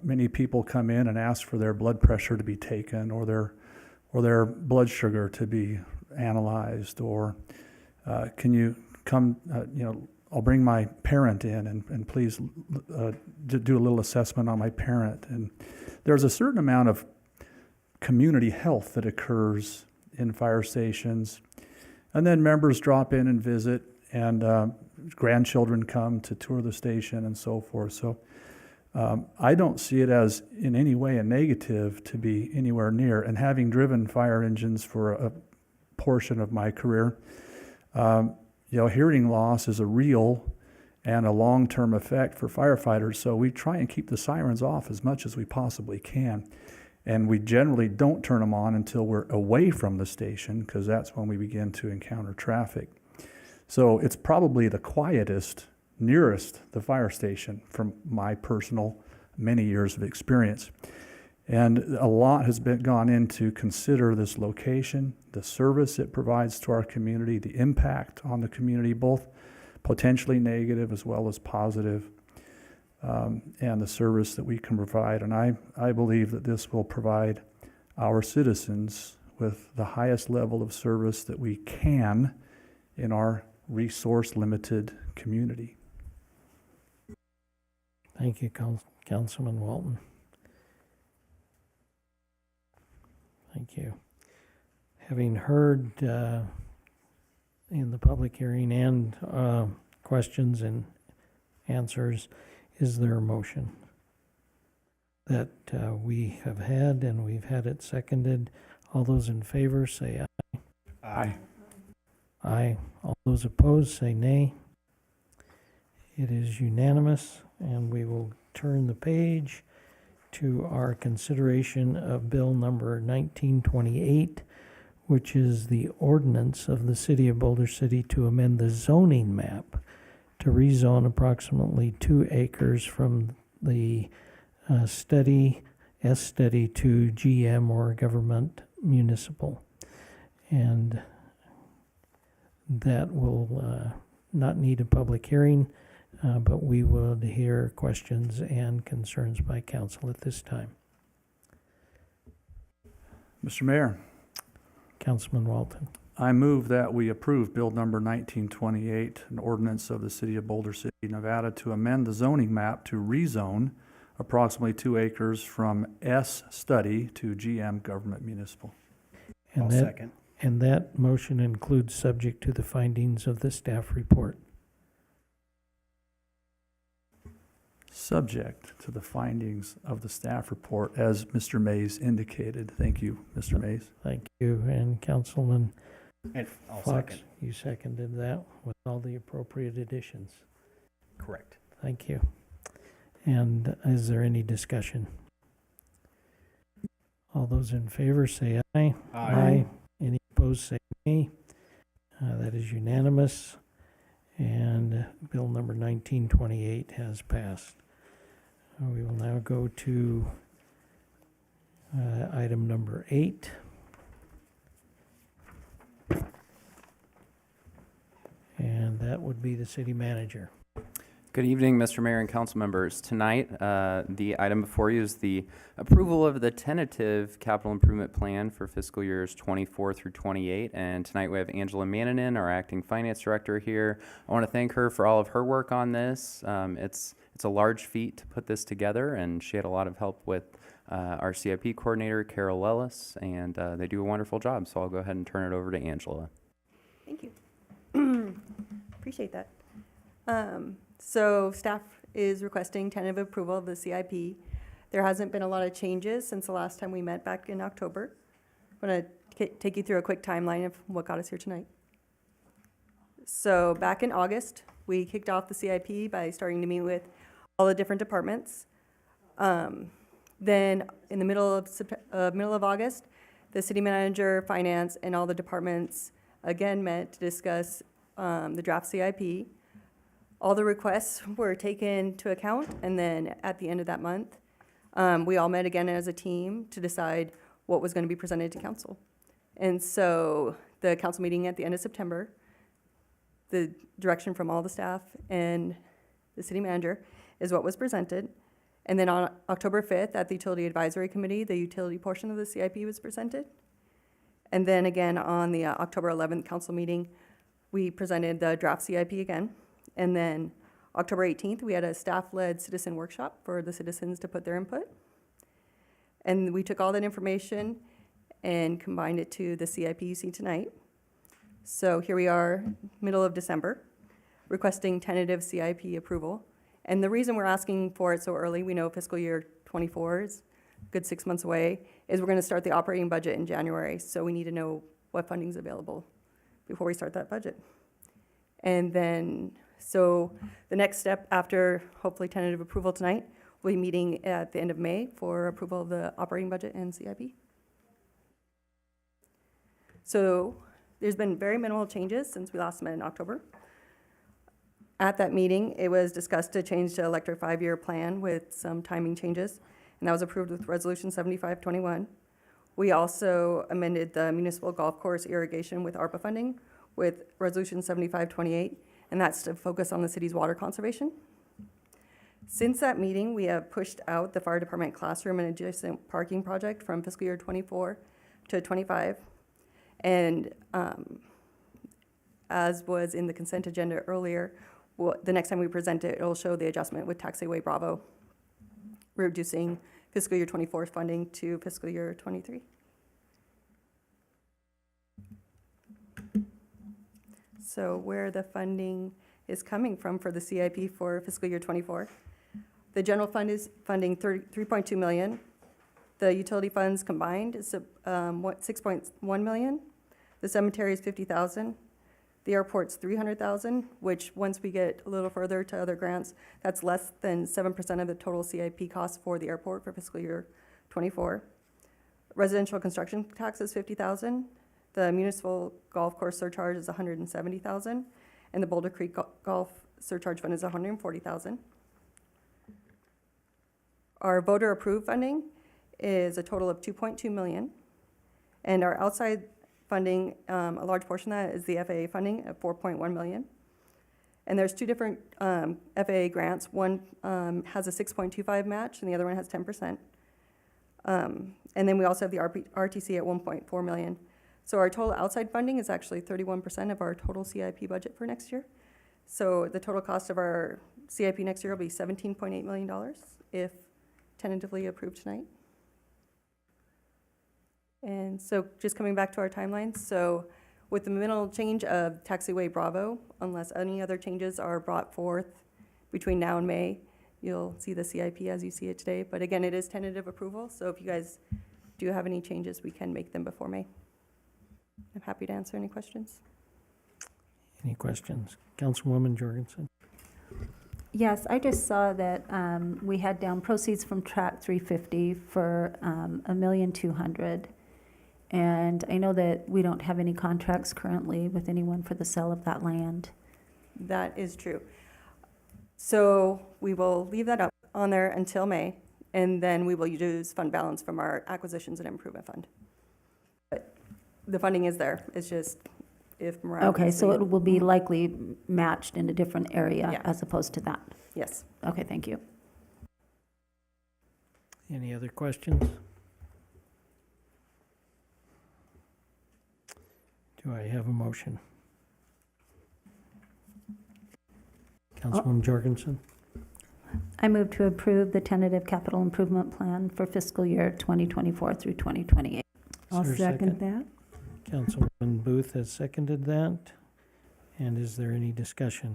Many people come in and ask for their blood pressure to be taken, or their blood sugar to be analyzed, or can you come, I'll bring my parent in, and please do a little assessment on my parent. And there's a certain amount of community health that occurs in fire stations. And then members drop in and visit, and grandchildren come to tour the station and so forth. So I don't see it as in any way a negative to be anywhere near. And having driven fire engines for a portion of my career, hearing loss is a real and a long-term effect for firefighters, so we try and keep the sirens off as much as we possibly can. And we generally don't turn them on until we're away from the station, because that's when we begin to encounter traffic. So it's probably the quietest, nearest the fire station from my personal many years of experience. And a lot has gone into consider this location, the service it provides to our community, the impact on the community, both potentially negative as well as positive, and the service that we can provide. And I believe that this will provide our citizens with the highest level of service that we can in our resource-limited community. Thank you, Councilman Walton. Thank you. Having heard in the public hearing and questions and answers, is there a motion that we have had and we've had it seconded? All those in favor say aye. Aye. Aye. All those opposed say nay. It is unanimous, and we will turn the page to our consideration of Bill number 1928, which is the ordinance of the City of Boulder City to amend the zoning map to rezone approximately 2 acres from the study to GM or government municipal. And that will not need a public hearing, but we will hear questions and concerns by council at this time. Mr. Mayor, Councilman Walton. I move that we approve Bill number 1928, an ordinance of the City of Boulder City, Nevada, to amend the zoning map to rezone approximately 2 acres from S study to GM government municipal. And I'll that, second. and that motion includes subject to the findings of the staff report. Subject to the findings of the staff report, as Mr. Mays indicated. Thank you, Mr. Mays. Thank you. And Councilman And I'll Fox, second. you seconded that with all the appropriate additions. Correct. Thank you. And is there any discussion? All those in favor say aye. Aye. Any opposed say nay. That is unanimous. And Bill number 1928 has passed. We will now go to item number 8. And that would be the city manager. Good evening, Mr. Mayor and council members. Tonight, the item before you is the approval of the tentative capital improvement plan for fiscal years 24 through 28. And tonight we have Angela Mannanen, our acting finance director, here. I want to thank her for all of her work on this. It's a large feat to put this together, and she had a lot of help with our CIP coordinator, Carol Ellis, and they do a wonderful job. So I'll go ahead and turn it over to Angela. Thank you. Appreciate that. So staff is requesting tentative approval of the CIP. There hasn't been a lot of changes since the last time we met back in October. I'm going to take you through a quick timeline of what got us here tonight. So back in August, we kicked off the CIP by starting to meet with all the different departments. Then in the middle of August, the city manager, finance, and all the departments again met to discuss the draft CIP. All the requests were taken into account, and then at the end of that month, we all met again as a team to decide what was going to be presented to council. And so the council meeting at the end of September, the direction from all the staff and the city manager is what was presented. And then on October 5th at the Utility Advisory Committee, the utility portion of the CIP was presented. And then again on the October 11th council meeting, we presented the draft CIP again. And then October 18th, we had a staff-led citizen workshop for the citizens to put their input. And we took all that information and combined it to the CIP you see tonight. So here we are, middle of December, requesting tentative CIP approval. And the reason we're asking for it so early, we know fiscal year 24 is a good 6 months away, is we're going to start the operating budget in January. So we need to know what funding is available before we start that budget. And then, so the next step after hopefully tentative approval tonight, we'll be meeting at the end of May for approval of the operating budget and CIP. So there's been very minimal changes since we last met in October. At that meeting, it was discussed to change the electric 5-year plan with some timing changes, and that was approved with Resolution 7521. We also amended the municipal golf course irrigation with ARPA funding with Resolution 7528, and that's to focus on the city's water conservation. Since that meeting, we have pushed out the fire department classroom and adjacent parking project from fiscal year 24 to 25. And as was in the consent agenda earlier, the next time we present it, it'll show the adjustment with Taxiway Bravo, reducing fiscal year 24 funding to fiscal year 23. So where the funding is coming from for the CIP for fiscal year '24. The general fund is funding 3.2 million. The utility funds combined is 6.1 million. The cemetery is 50,000. The airport's 300,000, which once we get a little further to other grants, that's less than 7% of the total CIP cost for the airport for fiscal year '24. Residential construction tax is 50,000. The municipal golf course surcharge is 170,000, and the Boulder Creek Golf Surcharge Fund is 140,000. Our voter approved funding is a total of 2.2 million, and our outside funding, a large portion of that is the FAA funding at 4.1 million. And there's two different FAA grants. One has a 6.25 match, and the other one has 10%. And then we also have the RTC at 1.4 million. So our total outside funding is actually 31% of our total CIP budget for next year. So the total cost of our CIP next year will be $17.8 million if tentatively approved tonight. And so just coming back to our timelines, so with the minimal change of taxiway Bravo, unless any other changes are brought forth between now and May, you'll see the CIP as you see it today. But again, it is tentative approval, so if you guys do have any changes, we can make them before May. I'm happy to answer any questions. Any questions? Councilwoman Jorgensen? Yes, I just saw that we had down proceeds from Track 350 for $1,200,000. And I know that we don't have any contracts currently with anyone for the sale of that land. That is true. So we will leave that up on there until May, and then we will use fund balance from our acquisitions and improvement fund. But the funding is there. It's just if miraculously. Okay, so it will be likely matched in a different area Yeah. as opposed to that. Yes. Okay, thank you. Any other questions? Do I have a motion? Councilwoman Jorgensen? I move to approve the tentative capital improvement plan for fiscal year 2024 through 2028. Is there a second? Councilwoman Booth has seconded that. And is there any discussion?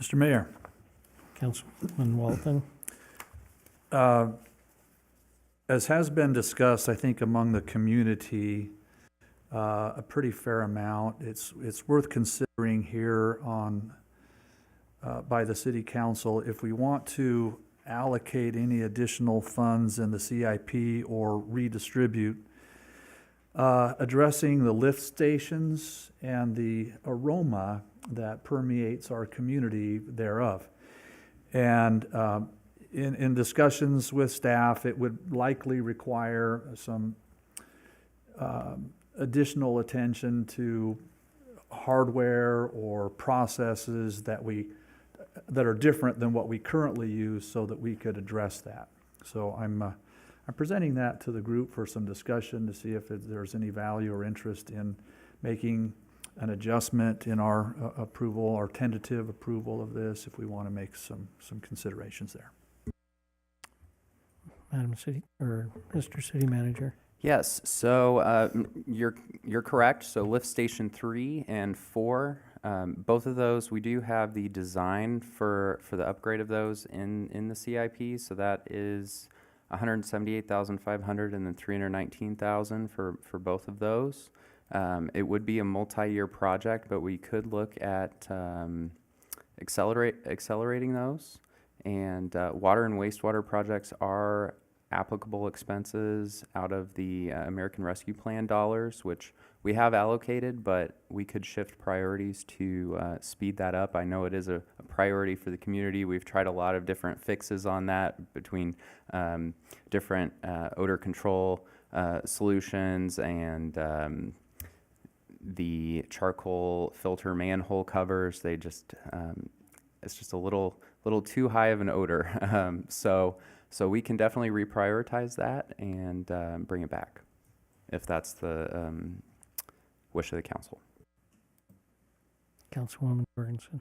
Mr. Mayor, Councilman Walton? as has been discussed, I think among the community, a pretty fair amount. It's worth considering here on by the city council if we want to allocate any additional funds in the CIP or redistribute, addressing the lift stations and the aroma that permeates our community thereof. And in discussions with staff, it would likely require some additional attention to hardware or processes that are different than what we currently use so that we could address that. So I'm presenting that to the group for some discussion to see if there's any value or interest in making an adjustment in our approval, our tentative approval of this, if we want to make some considerations there. Madam City, or Mr. City Manager? Yes, so you're correct. So lift station 3 and 4, both of those, we do have the design for the upgrade of those in the CIP. So that is $178,500 and then $319,000 for both of those. It would be a multi-year project, but we could look at accelerating those. And water and wastewater projects are applicable expenses out of the American Rescue Plan dollars, which we have allocated, but we could shift priorities to speed that up. I know it is a priority for the community. We've tried a lot of different fixes on that between different odor control solutions and the charcoal filter manhole covers. They just, it's just a little too high of an odor. So we can definitely reprioritize that and bring it back, if that's the wish of the council. Councilwoman Jorgensen?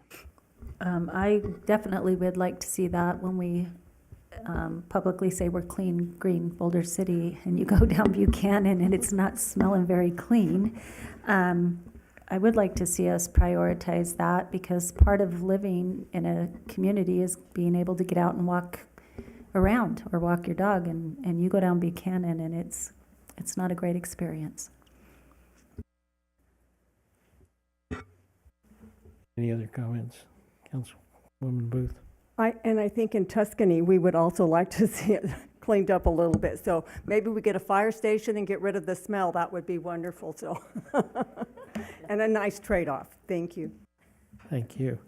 I definitely would like to see that when we publicly say we're clean, green Boulder City, and you go down Buchanan and it's not smelling very clean. I would like to see us prioritize that, because part of living in a community is being able to get out and walk around or walk your dog, and you go down Buchanan and it's not a great experience. Any other comments? Councilwoman Booth? I think in Tuscany, we would also like to see it cleaned up a little bit. So maybe we get a fire station and get rid of the smell. That would be wonderful, so. And a nice trade-off. Thank you. Thank you.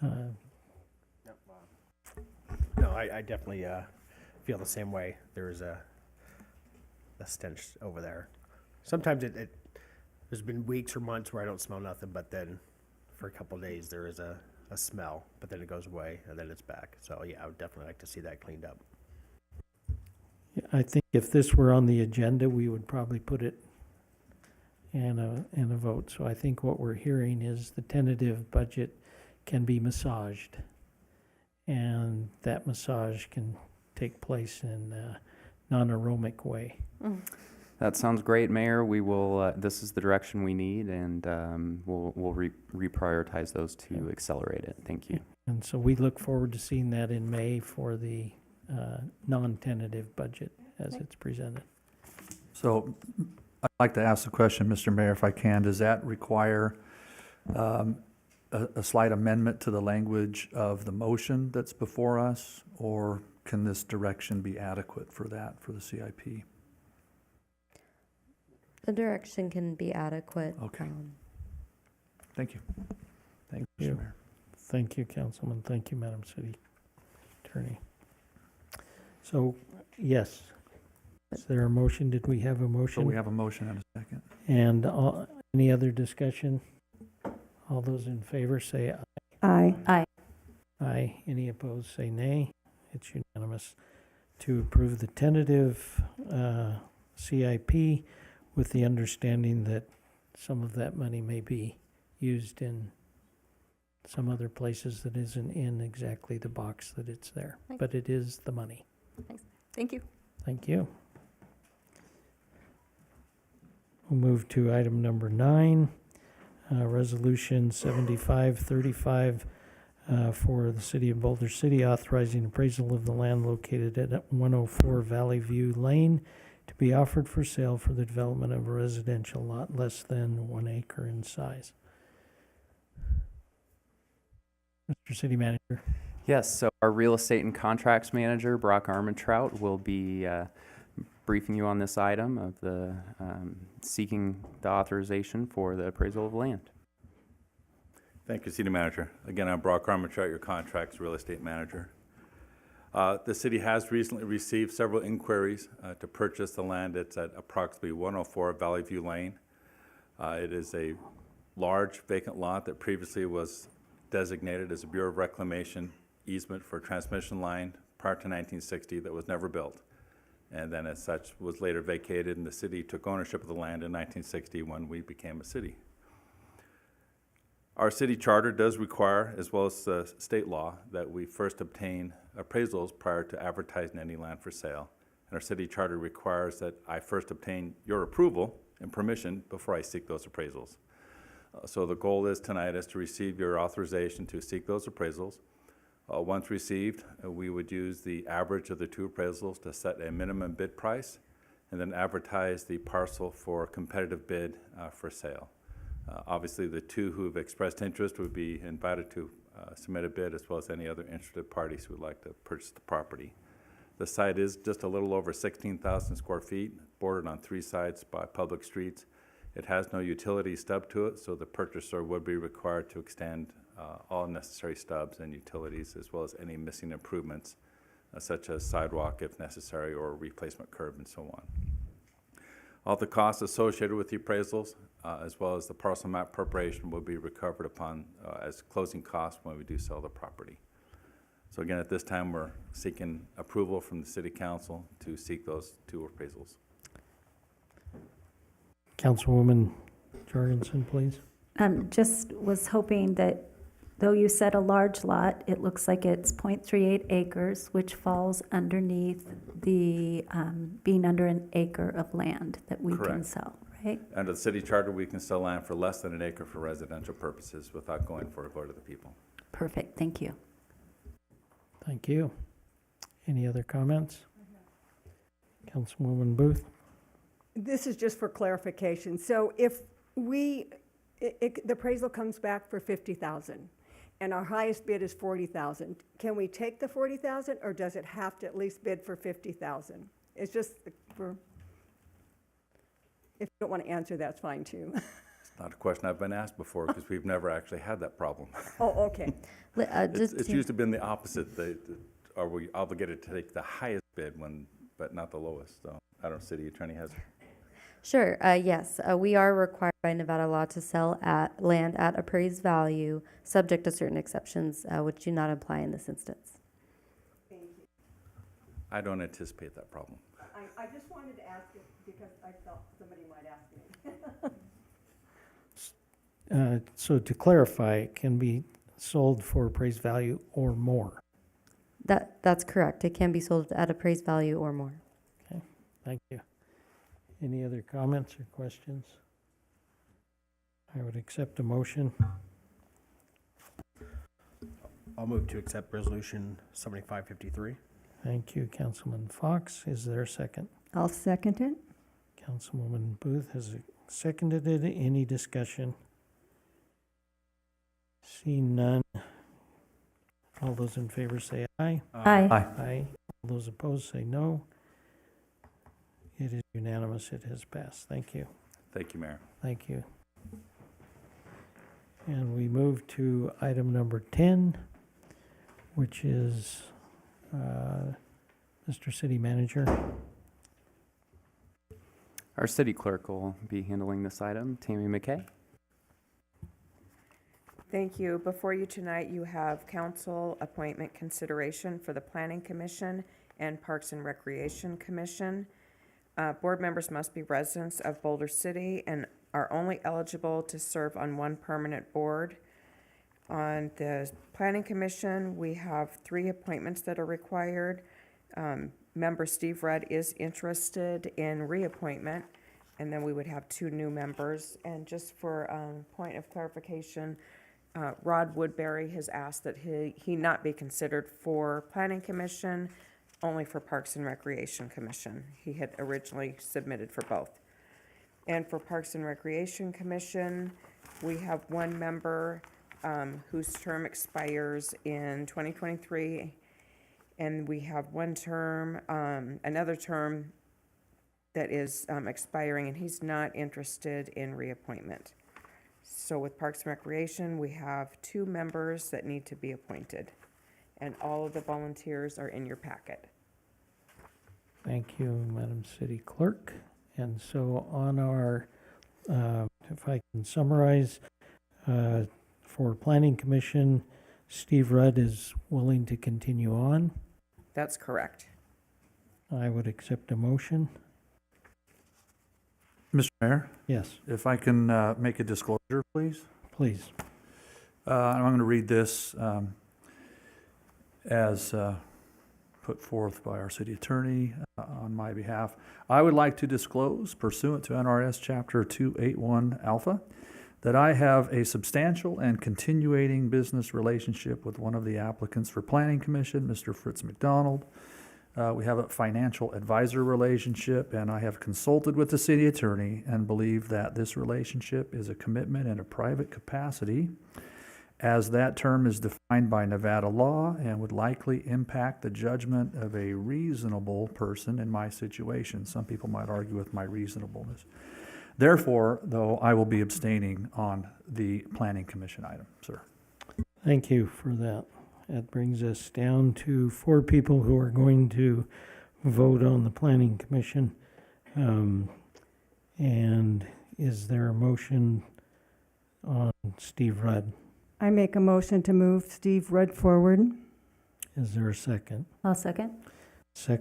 No, I definitely feel the same way. There is a stench over there. Sometimes there's been weeks or months where I don't smell nothing, but then for a couple of days there is a smell, but then it goes away and then it's back. So yeah, I would definitely like to see that cleaned up. I think if this were on the agenda, we would probably put it in a vote. So I think what we're hearing is the tentative budget can be massaged, and that massage can take place in a non-aromic way. That sounds great, Mayor. We will, this is the direction we need, and we'll reprioritize those to accelerate it. Thank you. And so we look forward to seeing that in May for the non-tentative budget as it's presented. So I'd like to ask the question, Mr. Mayor, if I can. Does that require a slight amendment to the language of the motion that's before us, or can this direction be adequate for that, for the CIP? The direction can be adequate. Okay. Thank you. Thank you, you, Mr. Mayor. Thank you, Councilman. Thank you, Madam City Attorney. So, yes. Is there a motion? Did we have a motion? So we have a motion and a second. And any other discussion? All those in favor say aye. Aye. Aye. Any opposed say nay. It's unanimous to approve the tentative CIP with the understanding that some of that money may be used in some other places that isn't in exactly the box that it's there. Thanks. But it is the money. Thanks. Thank you. Thank you. We'll move to item number 9, Resolution 7535 for the City of Boulder City, authorizing appraisal of the land located at 104 Valley View Lane to be offered for sale for the development of a residential lot less than 1 acre in size. Mr. City Manager. Yes, so our real estate and contracts manager, Brock Armentrout, will be briefing you on this item of the seeking the authorization for the appraisal of land. Thank you, City Manager. Again, I'm Brock Armentrout, your contracts real estate manager. The city has recently received several inquiries to purchase the land. It's at approximately 104 Valley View Lane. It is a large vacant lot that previously was designated as a Bureau of Reclamation easement for a transmission line prior to 1960 that was never built. And then as such was later vacated, and the city took ownership of the land in 1960 when we became a city. Our city charter does require, as well as the state law, that we first obtain appraisals prior to advertising any land for sale. And our city charter requires that I first obtain your approval and permission before I seek those appraisals. So the goal is tonight is to receive your authorization to seek those appraisals. Once received, we would use the average of the two appraisals to set a minimum bid price and then advertise the parcel for competitive bid for sale. Obviously, the two who have expressed interest would be invited to submit a bid, as well as any other interested parties who would like to purchase the property. The site is just a little over 16,000 square feet, bordered on 3 sides by public streets. It has no utility stub to it, so the purchaser would be required to extend all necessary stubs and utilities, as well as any missing improvements, such as sidewalk if necessary, or replacement curb and so on. All the costs associated with the appraisals, as well as the parcel map preparation, will be recovered upon as closing costs when we do sell the property. So again, at this time, we're seeking approval from the City Council to seek those 2 appraisals. Councilwoman Jorgensen, please. Just was hoping that, though you said a large lot, it looks like it's 0.38 acres, which falls underneath the being under an acre of land that we can Correct. sell, Right. Under the city charter, we can sell land for less than an acre for residential purposes without going for a vote of the people. Perfect, thank you. Thank you. Any other comments? Councilwoman Booth? This is just for clarification. So if the appraisal comes back for 50,000 and our highest bid is 40,000, can we take the 40,000 or does it have to at least bid for 50,000? It's just for, if you don't want to answer, that's fine too. It's not a question I've been asked before because we've never actually had that problem. Oh, okay. It's usually been the opposite. Are we obligated to take the highest bid but not the lowest? So I don't know, city attorney has. Sure, yes, we are required by Nevada law to sell land at appraised value, subject to certain exceptions, which do not apply in this instance. I don't anticipate that problem. I just wanted to ask it because I thought somebody might ask me. So to clarify, it can be sold for appraised value or more. That's correct. It can be sold at appraised value or more. Okay, thank you. Any other comments or questions? I would accept a motion. I'll move to accept resolution 7553. Thank you, Councilman Fox. Is there a second? I'll second it. Councilwoman Booth has seconded it. Any discussion? Seeing none. All those in favor say aye. Aye. Aye. All those opposed say no. It is unanimous. It has passed. Thank you. Thank you, Mayor. Thank you. And we move to item number 10, which is Mr. City Manager. Our city clerk will be handling this item. Tammy McKay. Thank you. Before you tonight, you have council appointment consideration for the Planning Commission and Parks and Recreation Commission. Board members must be residents of Boulder City and are only eligible to serve on one permanent board. On the Planning Commission, we have 3 appointments that are required. Member Steve Rudd is interested in reappointment, and then we would have 2 new members. And just for point of clarification, Rod Woodbury has asked that he not be considered for Planning Commission, only for Parks and Recreation Commission. He had originally submitted for both. And for Parks and Recreation Commission, we have 1 member whose term expires in 2023, and we have 1 term, another term that is expiring, and he's not interested in reappointment. So with Parks and Recreation, we have 2 members that need to be appointed, and all of the volunteers are in your packet. Thank you, Madam City Clerk. And so on our, if I can summarize, for Planning Commission, Steve Rudd is willing to continue on. That's correct. I would accept a motion. Mr. Mayor, Yes, if I can make a disclosure, please. please. I'm going to read this as put forth by our city attorney on my behalf. I would like to disclose, pursuant to NRS Chapter 281 Alpha, that I have a substantial and continuing business relationship with one of the applicants for Planning Commission, Mr. Fritz McDonald. We have a financial advisor relationship, and I have consulted with the city attorney and believe that this relationship is a commitment in a private capacity, as that term is defined by Nevada law and would likely impact the judgment of a reasonable person in my situation. Some people might argue with my reasonableness. Therefore, though, I will be abstaining on the Planning Commission item, sir. Thank you for that. That brings us down to 4 people who are going to vote on the Planning Commission. And is there a motion on Steve Rudd? I make a motion to move Steve Rudd forward. Is there a second? I'll second.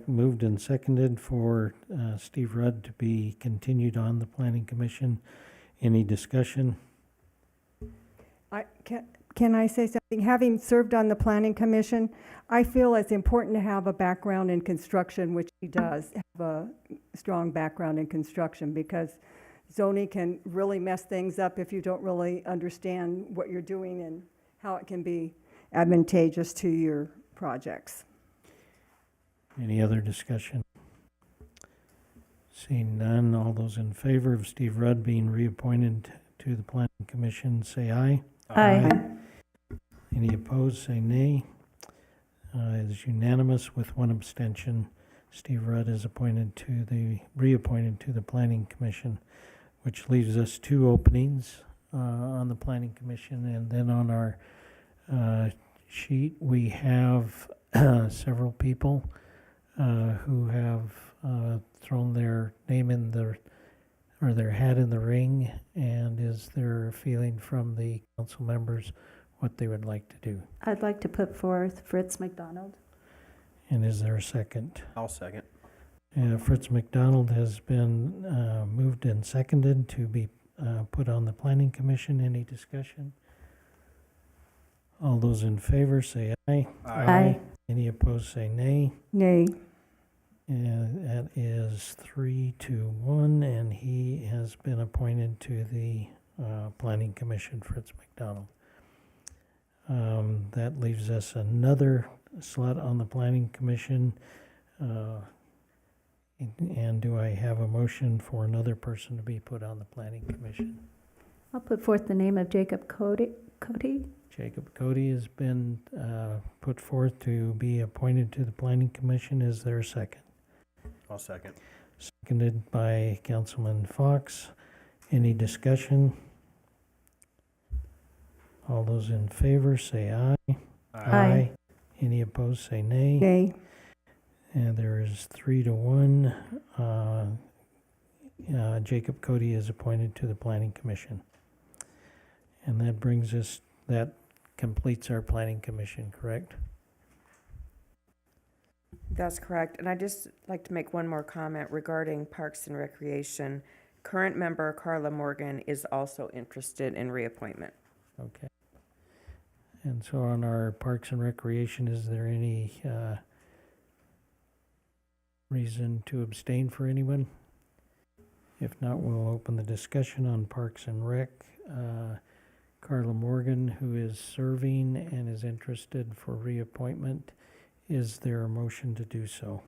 Moved and seconded for Steve Rudd to be continued on the Planning Commission. Any discussion? Can I say something? Having served on the Planning Commission, I feel it's important to have a background in construction, which he does have a strong background in construction, because zoning can really mess things up if you don't really understand what you're doing and how it can be advantageous to your projects. Any other discussion? Seeing none, all those in favor of Steve Rudd being reappointed to the Planning Commission, say aye. Aye. Any opposed, say nay. It is unanimous with one abstention. Steve Rudd is reappointed to the Planning Commission, which leaves us 2 openings on the Planning Commission. And then on our sheet, we have several people who have thrown their name in or their hat in the ring. And is there a feeling from the council members what they would like to do? I'd like to put forth Fritz McDonald. And is there a second? I'll second. Fritz McDonald has been moved and seconded to be put on the Planning Commission. Any discussion? All those in favor say aye. Aye. Any opposed say nay. Nay. And that is 3-1, and he has been appointed to the Planning Commission, Fritz McDonald. That leaves us another slot on the Planning Commission. And do I have a motion for another person to be put on the Planning Commission? I'll put forth the name of Jacob Cody. Jacob Cody has been put forth to be appointed to the Planning Commission. Is there a second? I'll second. Seconded by Councilman Fox. Any discussion? All those in favor say aye. Aye. Any opposed say nay. Nay. And there is 3-1. Jacob Cody is appointed to the Planning Commission. And that completes our Planning Commission, correct? That's correct. And I'd just like to make one more comment regarding Parks and Recreation. Current member Carla Morgan is also interested in reappointment. Okay. And so on our Parks and Recreation, is there any reason to abstain for anyone? If not, we'll open the discussion on Parks and Rec. Carla Morgan, who is serving and is interested for reappointment. Is there a motion to do so?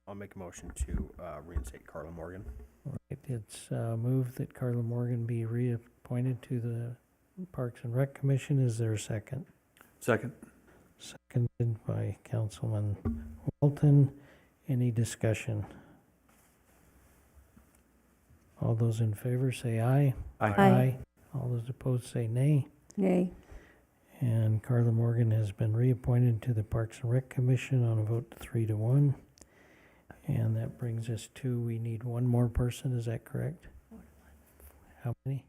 I'll make a motion to reinstate Carla Morgan. All right, it's moved that Carla Morgan be reappointed to the Parks and Rec Commission. Is there a second? Second. Seconded by Councilman Walton. Any discussion? All those in favor say aye. Aye. All those opposed say nay. Nay. And Carla Morgan has been reappointed to the Parks and Rec Commission on a vote 3-1. And that brings us to, we need one more person, is that correct? How many?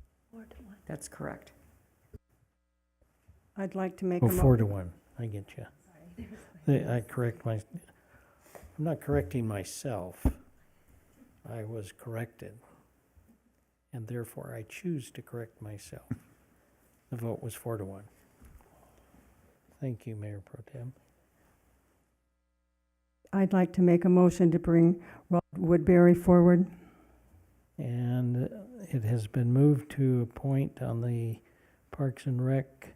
That's correct. I'd like to make Oh, a 4-1, I get you. I'm not correcting myself. I was corrected. And therefore I choose to correct myself. The vote was 4-1. Thank you, Mayor Pro Tem. I'd like to make a motion to bring Rod Woodbury forward. And it has been moved to appoint on the Parks and Rec.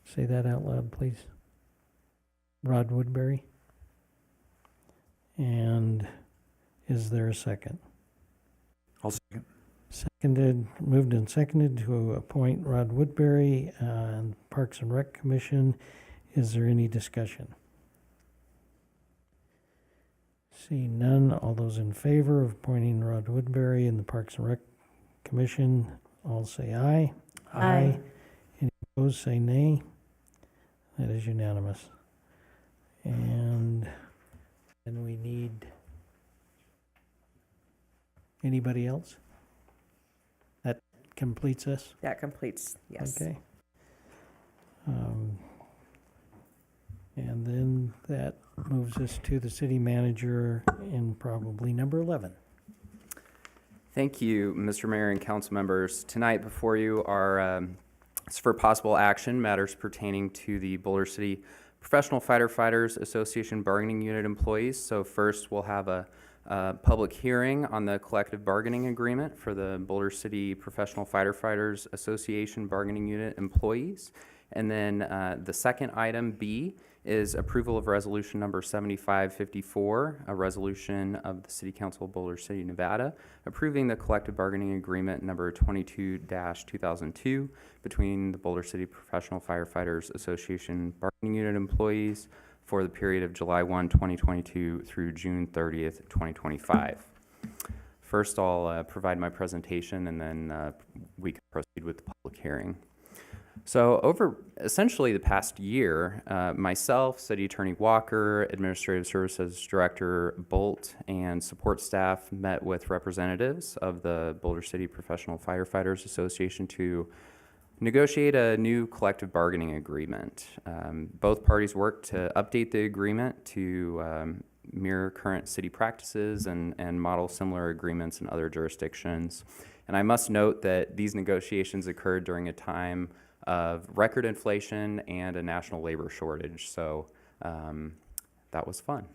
Say that out loud, please. Rod Woodbury. And is there a second? I'll second. Moved and seconded to appoint Rod Woodbury on Parks and Rec Commission. Is there any discussion? Seeing none, all those in favor of appointing Rod Woodbury in the Parks and Rec Commission, all say aye. Aye. Any opposed, say nay. That is unanimous. And then we need anybody else? That completes us? That completes, yes. Okay. And then that moves us to the city manager in probably number 11. Thank you, Mr. Mayor and council members. Tonight before you are it's for possible action matters pertaining to the Boulder City Professional Fighter Fighters Association bargaining unit employees. So first we'll have a public hearing on the collective bargaining agreement for the Boulder City Professional Firefighters Association bargaining unit employees. And then the second item, B, is approval of resolution number 7554, a resolution of the City Council of Boulder City, Nevada, approving the collective bargaining agreement number 22-2002 between the Boulder City Professional Firefighters Association bargaining unit employees for the period of July 1, 2022 through June 30th, 2025. First, I'll provide my presentation, and then we can proceed with the public hearing. So over essentially the past year, myself, City Attorney Walker, Administrative Services Director Bolt, and support staff met with representatives of the Boulder City Professional Firefighters Association to negotiate a new collective bargaining agreement. Both parties worked to update the agreement to mirror current city practices and model similar agreements in other jurisdictions. And I must note that these negotiations occurred during a time of record inflation and a national labor shortage. So that was fun.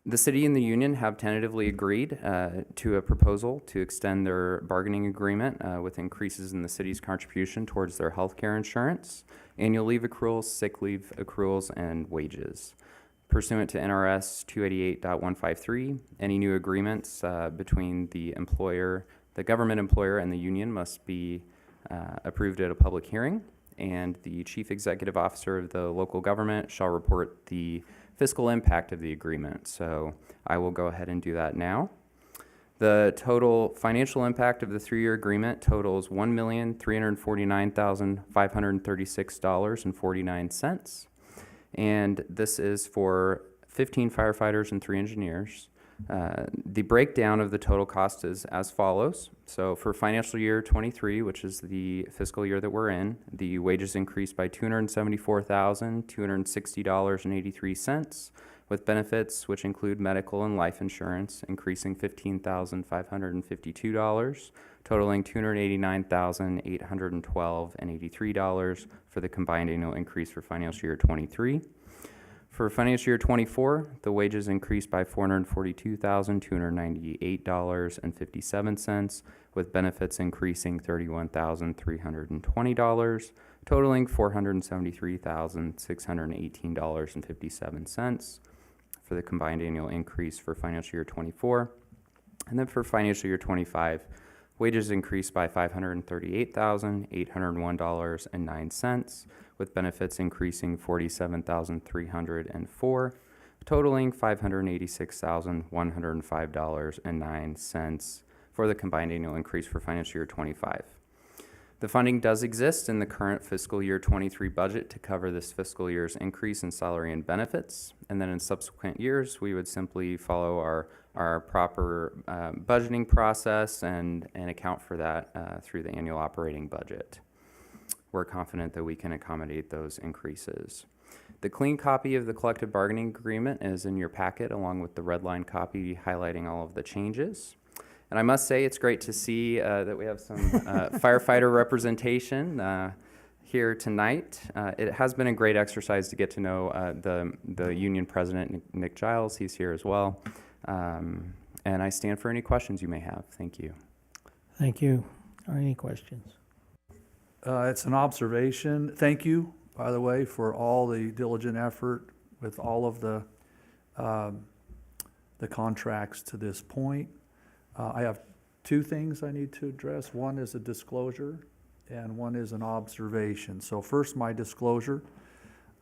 The city and the union have tentatively agreed to a proposal to extend their bargaining agreement with increases in the city's contribution towards their health care insurance, annual leave accruals, sick leave accruals, and wages. Pursuant to NRS 288.153, any new agreements between the employer, the government employer, and the union must be approved at a public hearing, and the chief executive officer of the local government shall report the fiscal impact of the agreement. So I will go ahead and do that now. The total financial impact of the 3-year agreement totals $1,349,536.49. And this is for 15 firefighters and 3 engineers. The breakdown of the total cost is as follows. So for financial year 23, which is the fiscal year that we're in, the wages increased by $274,260.83, with benefits which include medical and life insurance increasing $15,552, totaling $289,812.83 for the combined annual increase for financial year 23. For financial year 24, the wages increased by $442,298.57, with benefits increasing $31,320, totaling $473,618.57 for the combined annual increase for financial year 24. And then for financial year 25, wages increased by $538,801.09, with benefits increasing $47,304, totaling $586,105.09 for the combined annual increase for financial year 25. The funding does exist in the current fiscal year 23 budget to cover this fiscal year's increase in salary and benefits, and then in subsequent years we would simply follow our proper budgeting process and account for that through the annual operating budget. We're confident that we can accommodate those increases. The clean copy of the collective bargaining agreement is in your packet, along with the red line copy highlighting all of the changes. And I must say, it's great to see that we have some firefighter representation here tonight. It has been a great exercise to get to know the union president, Nick Giles. He's here as well. And I stand for any questions you may have. Thank you. Thank you. Are any questions? It's an observation. Thank you, by the way, for all the diligent effort with all of the contracts to this point. I have 2 things I need to address. One is a disclosure, and one is an observation. So first, my disclosure.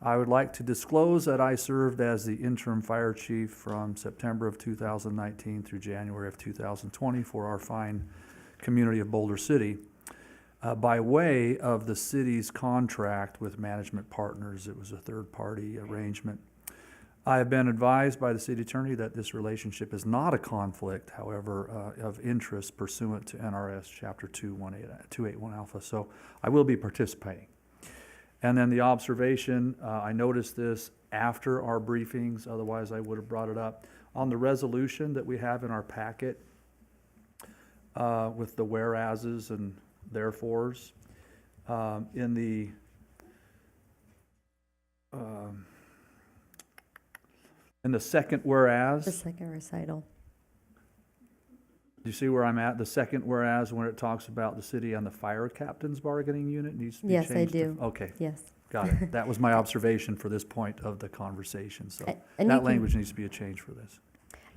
I would like to disclose that I served as the interim fire chief from September of 2019 through January of 2020 for our fine community of Boulder City. By way of the city's contract with Management Partners, it was a third-party arrangement. I have been advised by the city attorney that this relationship is not a conflict, however, of interest pursuant to NRS Chapter 281 Alpha, so I will be participating. And then the observation, I noticed this after our briefings, otherwise I would have brought it up. On the resolution that we have in our packet with the whereases and therefores, in the And the second The whereas, second recital. do you see where I'm at? The second whereas, when it talks about the city and the fire captain's bargaining unit needs to be Yes, changed? I do. Okay, Yes. got it. That was my observation for this point of the conversation, so And you that can- language needs to be a change for this.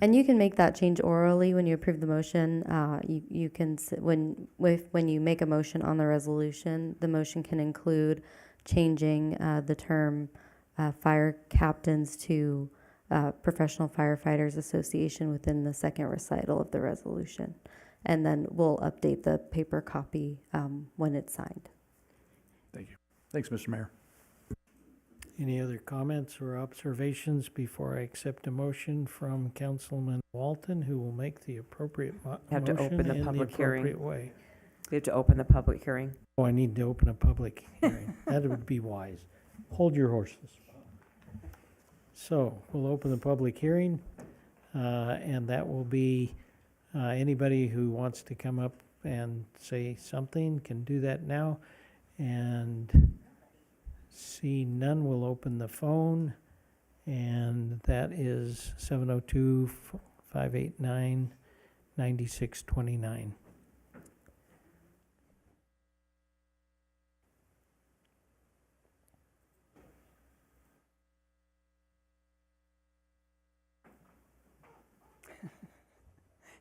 And you can make that change orally when you approve the motion. You can, when you make a motion on the resolution, the motion can include changing the term fire captains to Professional Firefighters Association within the second recital of the resolution. And then we'll update the paper copy when it's signed. Thank you. Thanks, Mr. Mayor. Any other comments or observations before I accept a motion from Councilman Walton, who will make the appropriate You have to motion open the in the public hearing. appropriate way? You have to open the public hearing. Oh, I need to open a public hearing. That would be wise. Hold your horses. So we'll open the public hearing, and that will be anybody who wants to come up and say something can do that now. And see none, we'll open the phone, and that is 702-589-9629.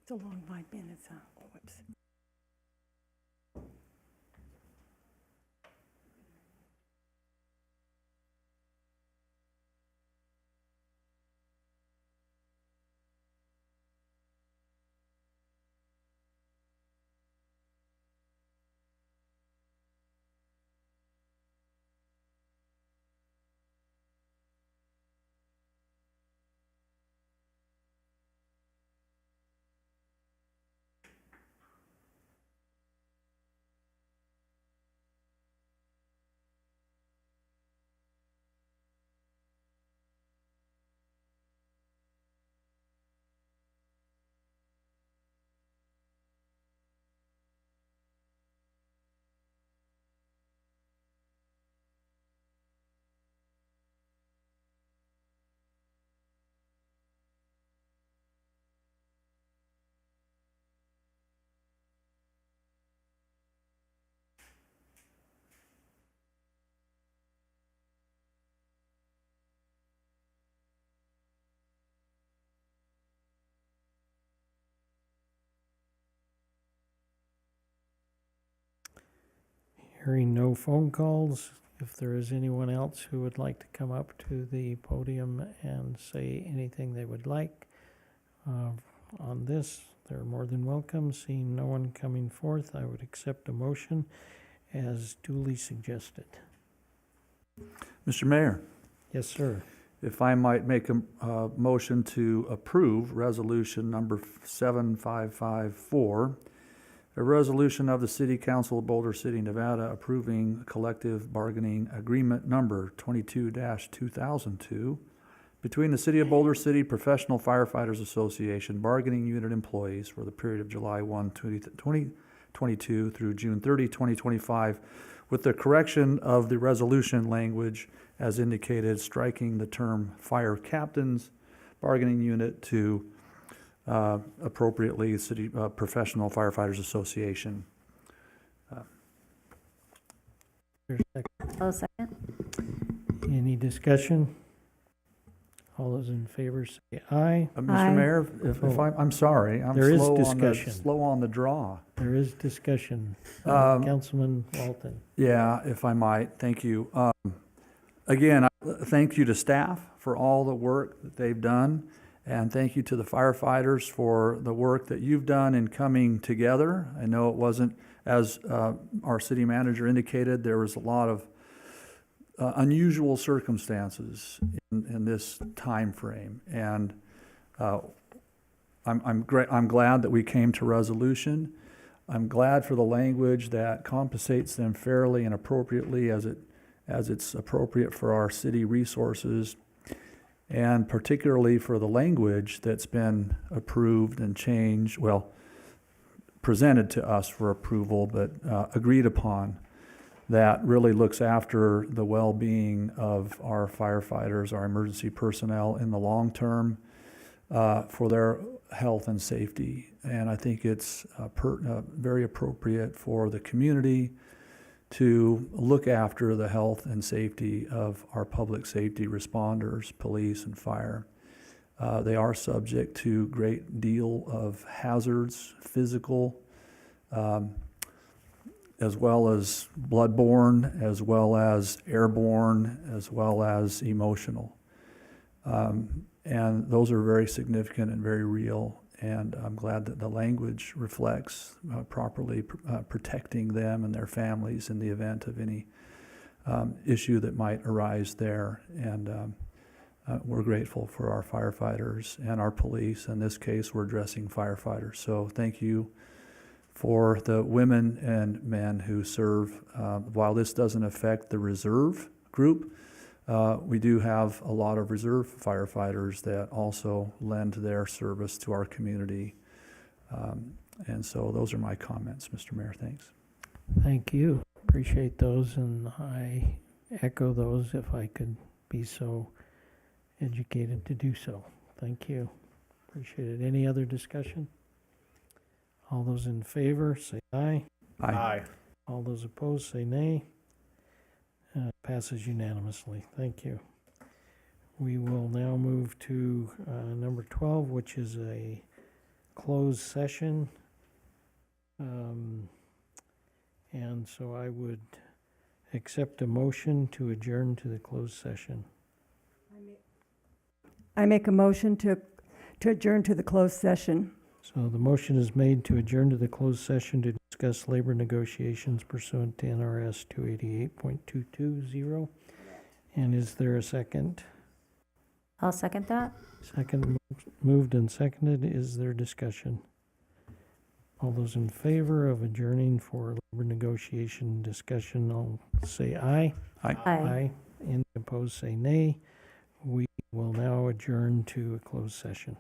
It's a long 5 minutes, huh? Oh, whoops. Hearing no phone calls, if there is anyone else who would like to come up to the podium and say anything they would like on this, they're more than welcome. Seeing no one coming forth, I would accept a motion as duly suggested. Mr. Mayor, Yes, sir. if I might make a motion to approve resolution number 7554, a resolution of the City Council of Boulder City, Nevada, approving collective bargaining agreement number 22-2002 between the City of Boulder City Professional Firefighters Association bargaining unit employees for the period of July 1, 2022 through June 30, 2025, with the correction of the resolution language as indicated, striking the term fire captains bargaining unit to appropriately City Professional Firefighters Association. There's a Oh, second? Any discussion? All those in favor say aye. Mr. Aye. Mayor, if I'm sorry, I'm There is slow on the, discussion. slow on the draw. There is discussion. Councilman Walton. Yeah, if I might, thank you. Again, thank you to staff for all the work that they've done, and thank you to the firefighters for the work that you've done in coming together. I know it wasn't, as our city manager indicated, there was a lot of unusual circumstances in this time frame, and I'm glad that we came to resolution. I'm glad for the language that compensates them fairly and appropriately as it's appropriate for our city resources, and particularly for the language that's been approved and changed, well, presented to us for approval, but agreed upon that really looks after the well-being of our firefighters, our emergency personnel in the long term, for their health and safety. And I think it's very appropriate for the community to look after the health and safety of our public safety responders, police and fire. They are subject to great deal of hazards, physical, as well as bloodborne, as well as airborne, as well as emotional. And those are very significant and very real. And I'm glad that the language reflects properly protecting them and their families in the event of any issue that might arise there. And we're grateful for our firefighters and our police. In this case, we're addressing firefighters. So thank you for the women and men who serve. While this doesn't affect the reserve group, we do have a lot of reserve firefighters that also lend their service to our community. And so those are my comments, Mr. Mayor. Thanks. Thank you. Appreciate those, and I echo those if I could be so educated to do so. Thank you. Appreciate it. Any other discussion? All those in favor, say aye. Aye. All those opposed, say nay. Passes unanimously. Thank you. We will now move to number 12, which is a closed session. And so I would accept a motion to adjourn to the closed session. I make a motion to adjourn to the closed session. So the motion is made to adjourn to the closed session to discuss labor negotiations pursuant to NRS 288.220. And is there a second? I'll second that. Second, moved and seconded. Is there discussion? All those in favor of adjourning for labor negotiation discussion, I'll say aye. Aye. Aye. Any opposed, say nay. We will now adjourn to a closed session.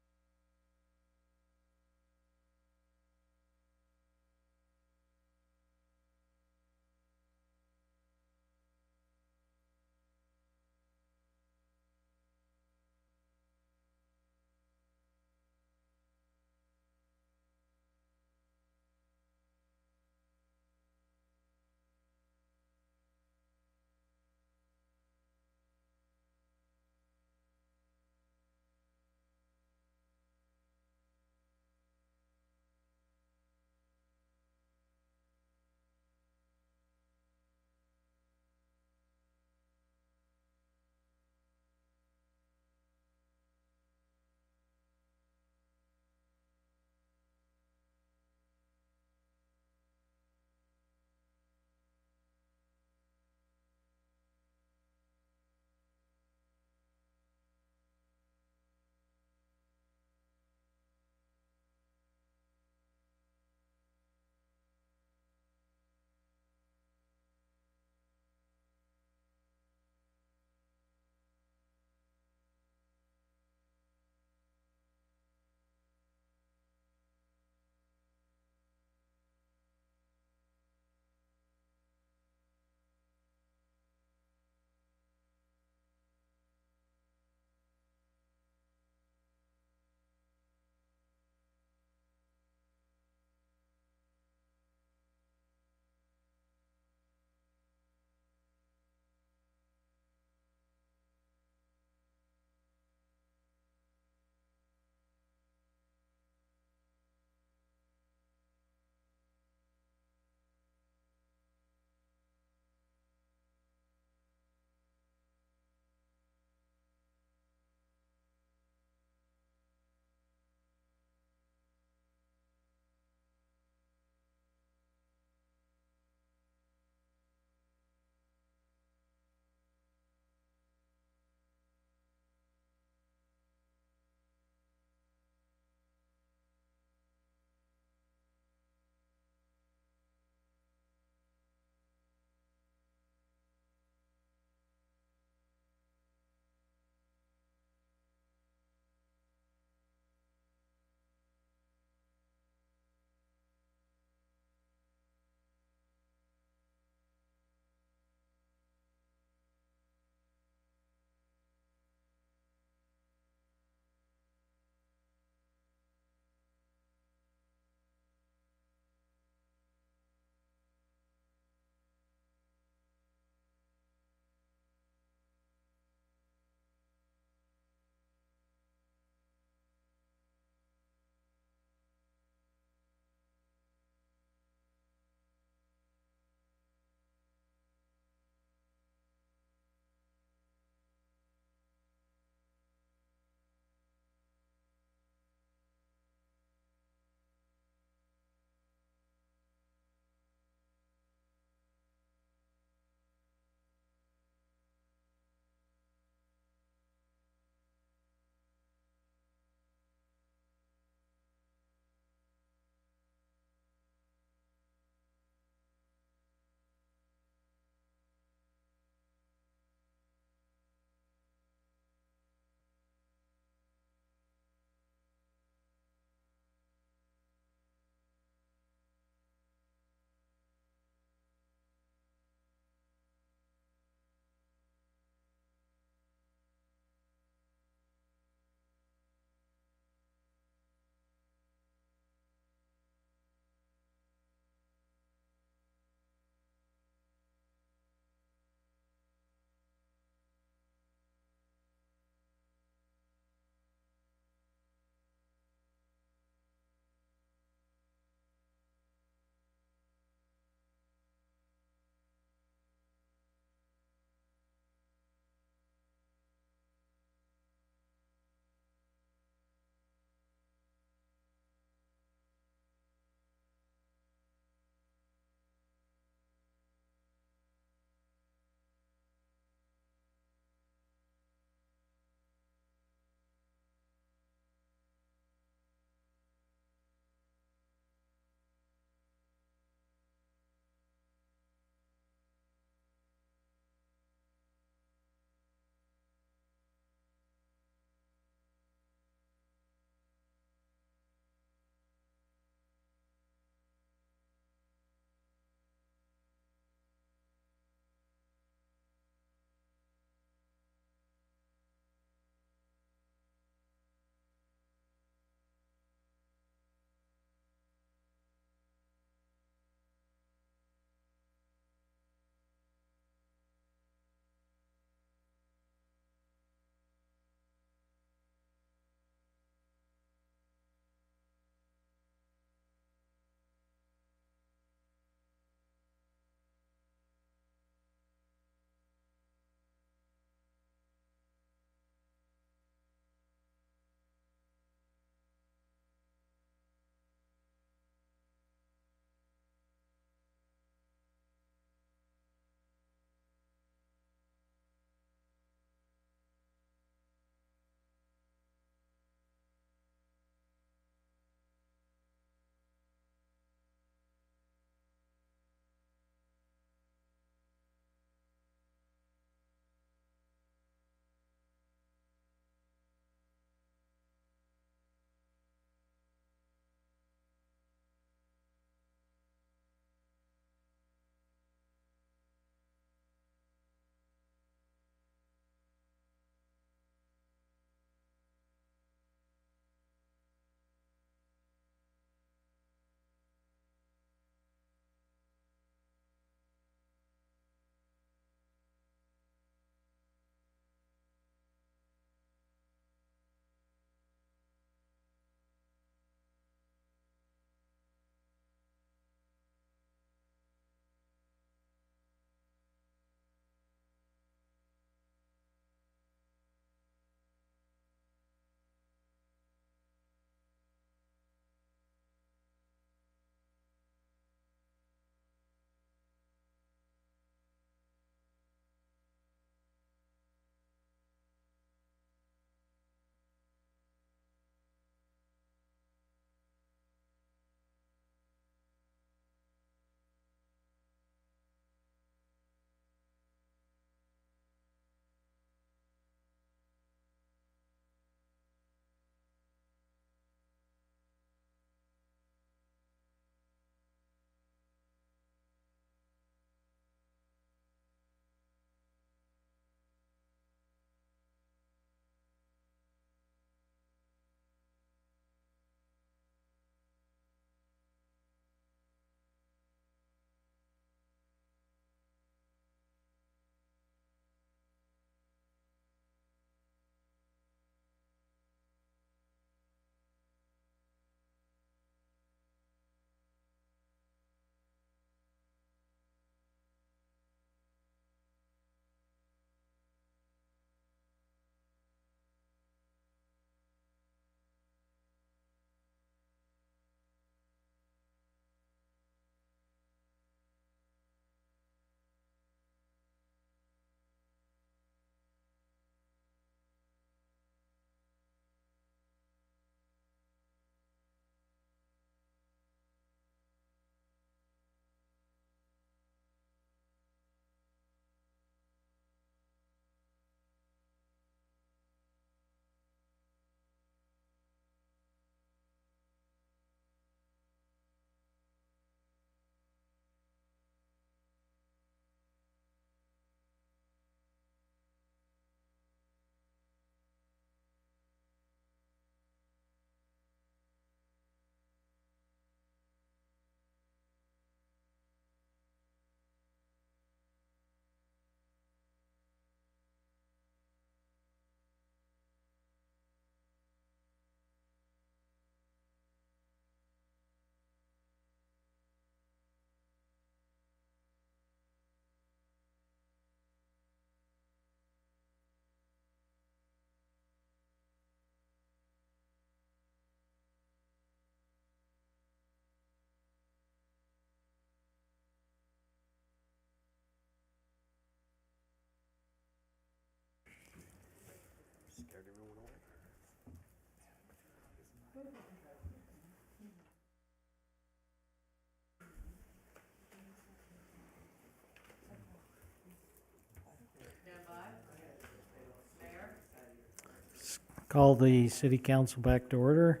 Call the city council back to order.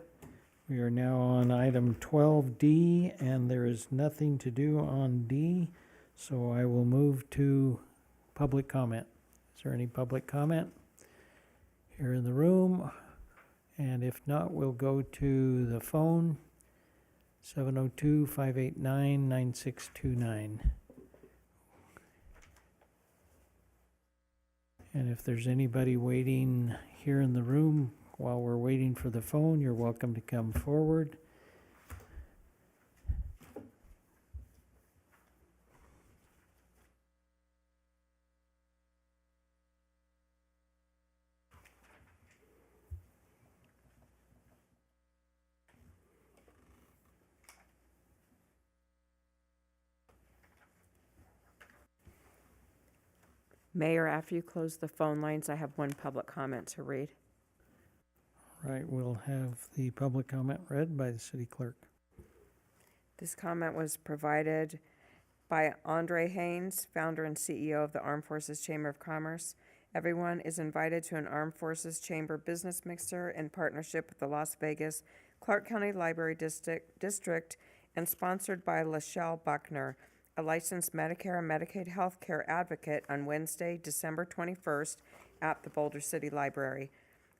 We are now on item 12D, and there is nothing to do on D, so I will move to public comment. Is there any public comment here in the room? And if not, we'll go to the phone, 702-589-9629. And if there's anybody waiting here in the room while we're waiting for the phone, you're welcome to come forward. Mayor, after you close the phone lines, I have one public comment to read. Right, we'll have the public comment read by the city clerk. This comment was provided by Andre Haynes, founder and CEO of the Armed Forces Chamber of Commerce. Everyone is invited to an Armed Forces Chamber business mixer in partnership with the Las Vegas Clark County Library District and sponsored by Lachelle Buckner, a licensed Medicare and Medicaid healthcare advocate, on Wednesday, December 21st at the Boulder City Library.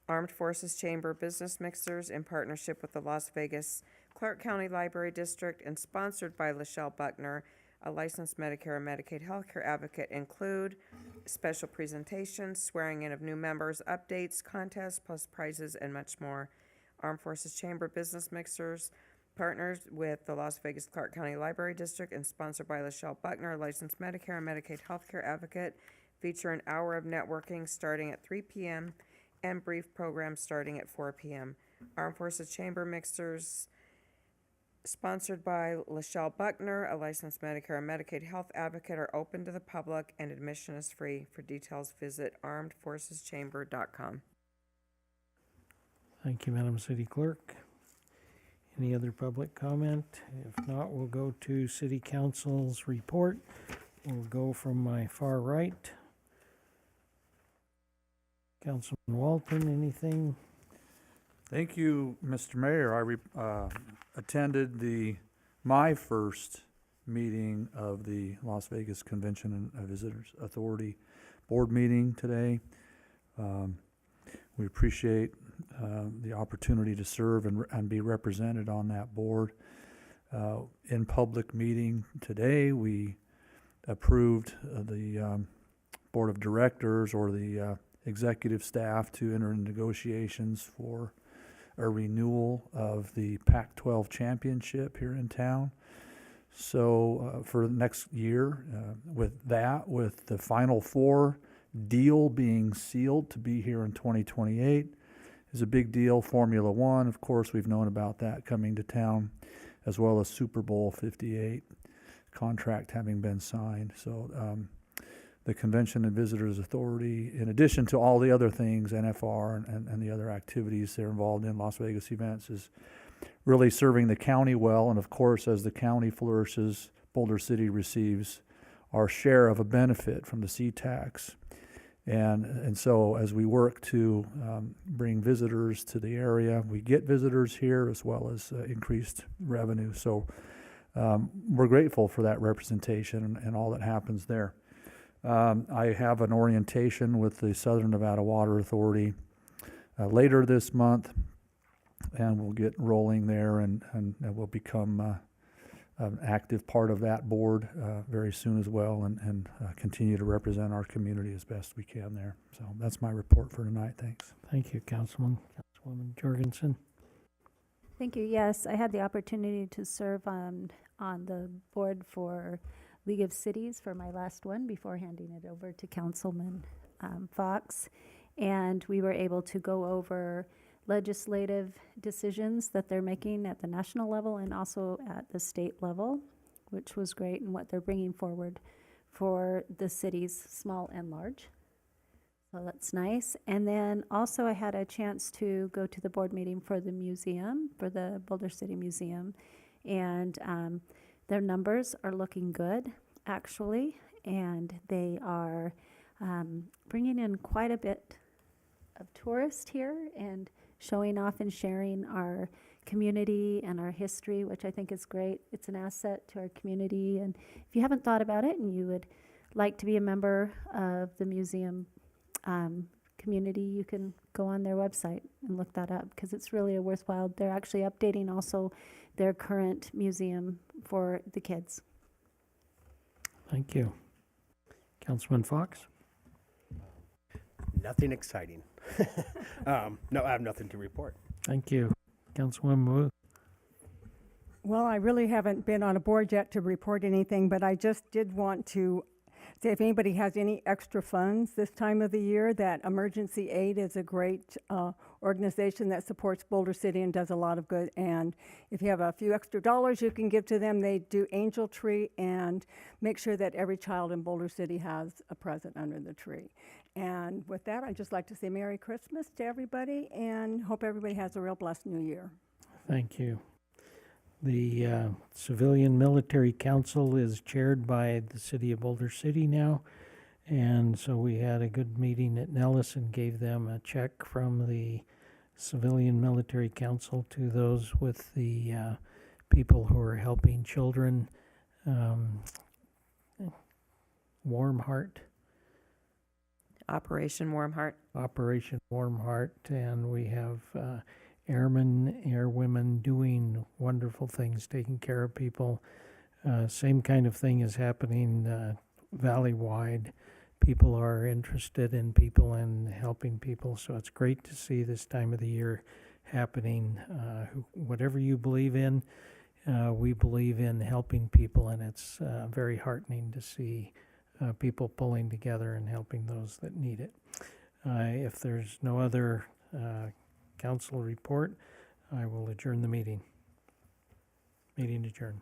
Armed Forces Chamber business mixers in partnership with the Las Vegas Clark County Library District and sponsored by Lachelle Buckner, a licensed Medicare and Medicaid healthcare advocate, include special presentations, swearing in of new members, updates, contests, plus prizes, and much more. Armed Forces Chamber business mixers partners with the Las Vegas Clark County Library District and sponsored by Lachelle Buckner, licensed Medicare and Medicaid healthcare advocate, feature an hour of networking starting at 3 p.m. and brief programs starting at 4 p.m. Armed Forces Chamber mixers sponsored by Lachelle Buckner, a licensed Medicare and Medicaid health advocate, are open to the public and admission is free. For details, visit armedforceschamber.com. Thank you, Madam City Clerk. Any other public comment? If not, we'll go to City Council's report. We'll go from my far right. Councilman Walton, anything? Thank you, Mr. Mayor. I attended my first meeting of the Las Vegas Convention and Visitors Authority Board meeting today. We appreciate the opportunity to serve and be represented on that board. In public meeting today, we approved the Board of Directors or the executive staff to enter into negotiations for a renewal of the Pac-12 championship here in town. So for next year, with the Final Four deal being sealed to be here in 2028 is a big deal. Formula One, of course, we've known about that coming to town, as well as Super Bowl 58 contract having been signed. So the Convention and Visitors Authority, in addition to all the other things, NFR and the other activities they're involved in, Las Vegas events, is really serving the county well. And of course, as the county flourishes, Boulder City receives our share of a benefit from the C-Tax. And so as we work to bring visitors to the area, we get visitors here as well as increased revenue. So we're grateful for that representation and all that happens there. I have an orientation with the Southern Nevada Water Authority later this month, and we'll get rolling there and we'll become an active part of that board very soon as well, and continue to represent our community as best we can there. So that's my report for tonight. Thanks. Thank you, Councilwoman Jorgensen. Thank you. Yes, I had the opportunity to serve on the board for League of Cities for my last one before handing it over to Councilman Fox. And we were able to go over legislative decisions that they're making at the national level and also at the state level, which was great, and what they're bringing forward for the cities, small and large. So that's nice. And then also I had a chance to go to the board meeting for the museum, for the Boulder City Museum. And their numbers are looking good, actually. And they are bringing in quite a bit of tourists here and showing off and sharing our community and our history, which I think is great. It's an asset to our community. And if you haven't thought about it and you would like to be a member of the museum community, you can go on their website and look that up because it's really a worthwhile. They're actually updating also their current museum for the kids. Thank you. Councilman Fox? Nothing exciting. No, I have nothing to report. Thank you. Councilwoman Wu? Well, I really haven't been on a board yet to report anything, but I just did want to say if anybody has any extra funds this time of the year, that Emergency Aid is a great organization that supports Boulder City and does a lot of good. And if you have a few extra dollars you can give to them, they do Angel Tree and make sure that every child in Boulder City has a present under the tree. And with that, I'd just like to say Merry Christmas to everybody and hope everybody has a real blessed New Year. Thank you. The Civilian Military Council is chaired by the City of Boulder City now, and so we had a good meeting at Nellis and gave them a check from the Civilian Military Council to those with the people who are helping children. Warm Heart. Operation Warm Heart. Operation Warm Heart, and we have airmen, airwomen doing wonderful things, taking care of people. Same kind of thing is happening valley-wide. People are interested in people and helping people, so it's great to see this time of the year happening. Whatever you believe in, we believe in helping people, and it's very heartening to see people pulling together and helping those that need it. If there's no other council report, I will adjourn the meeting. Meeting adjourned.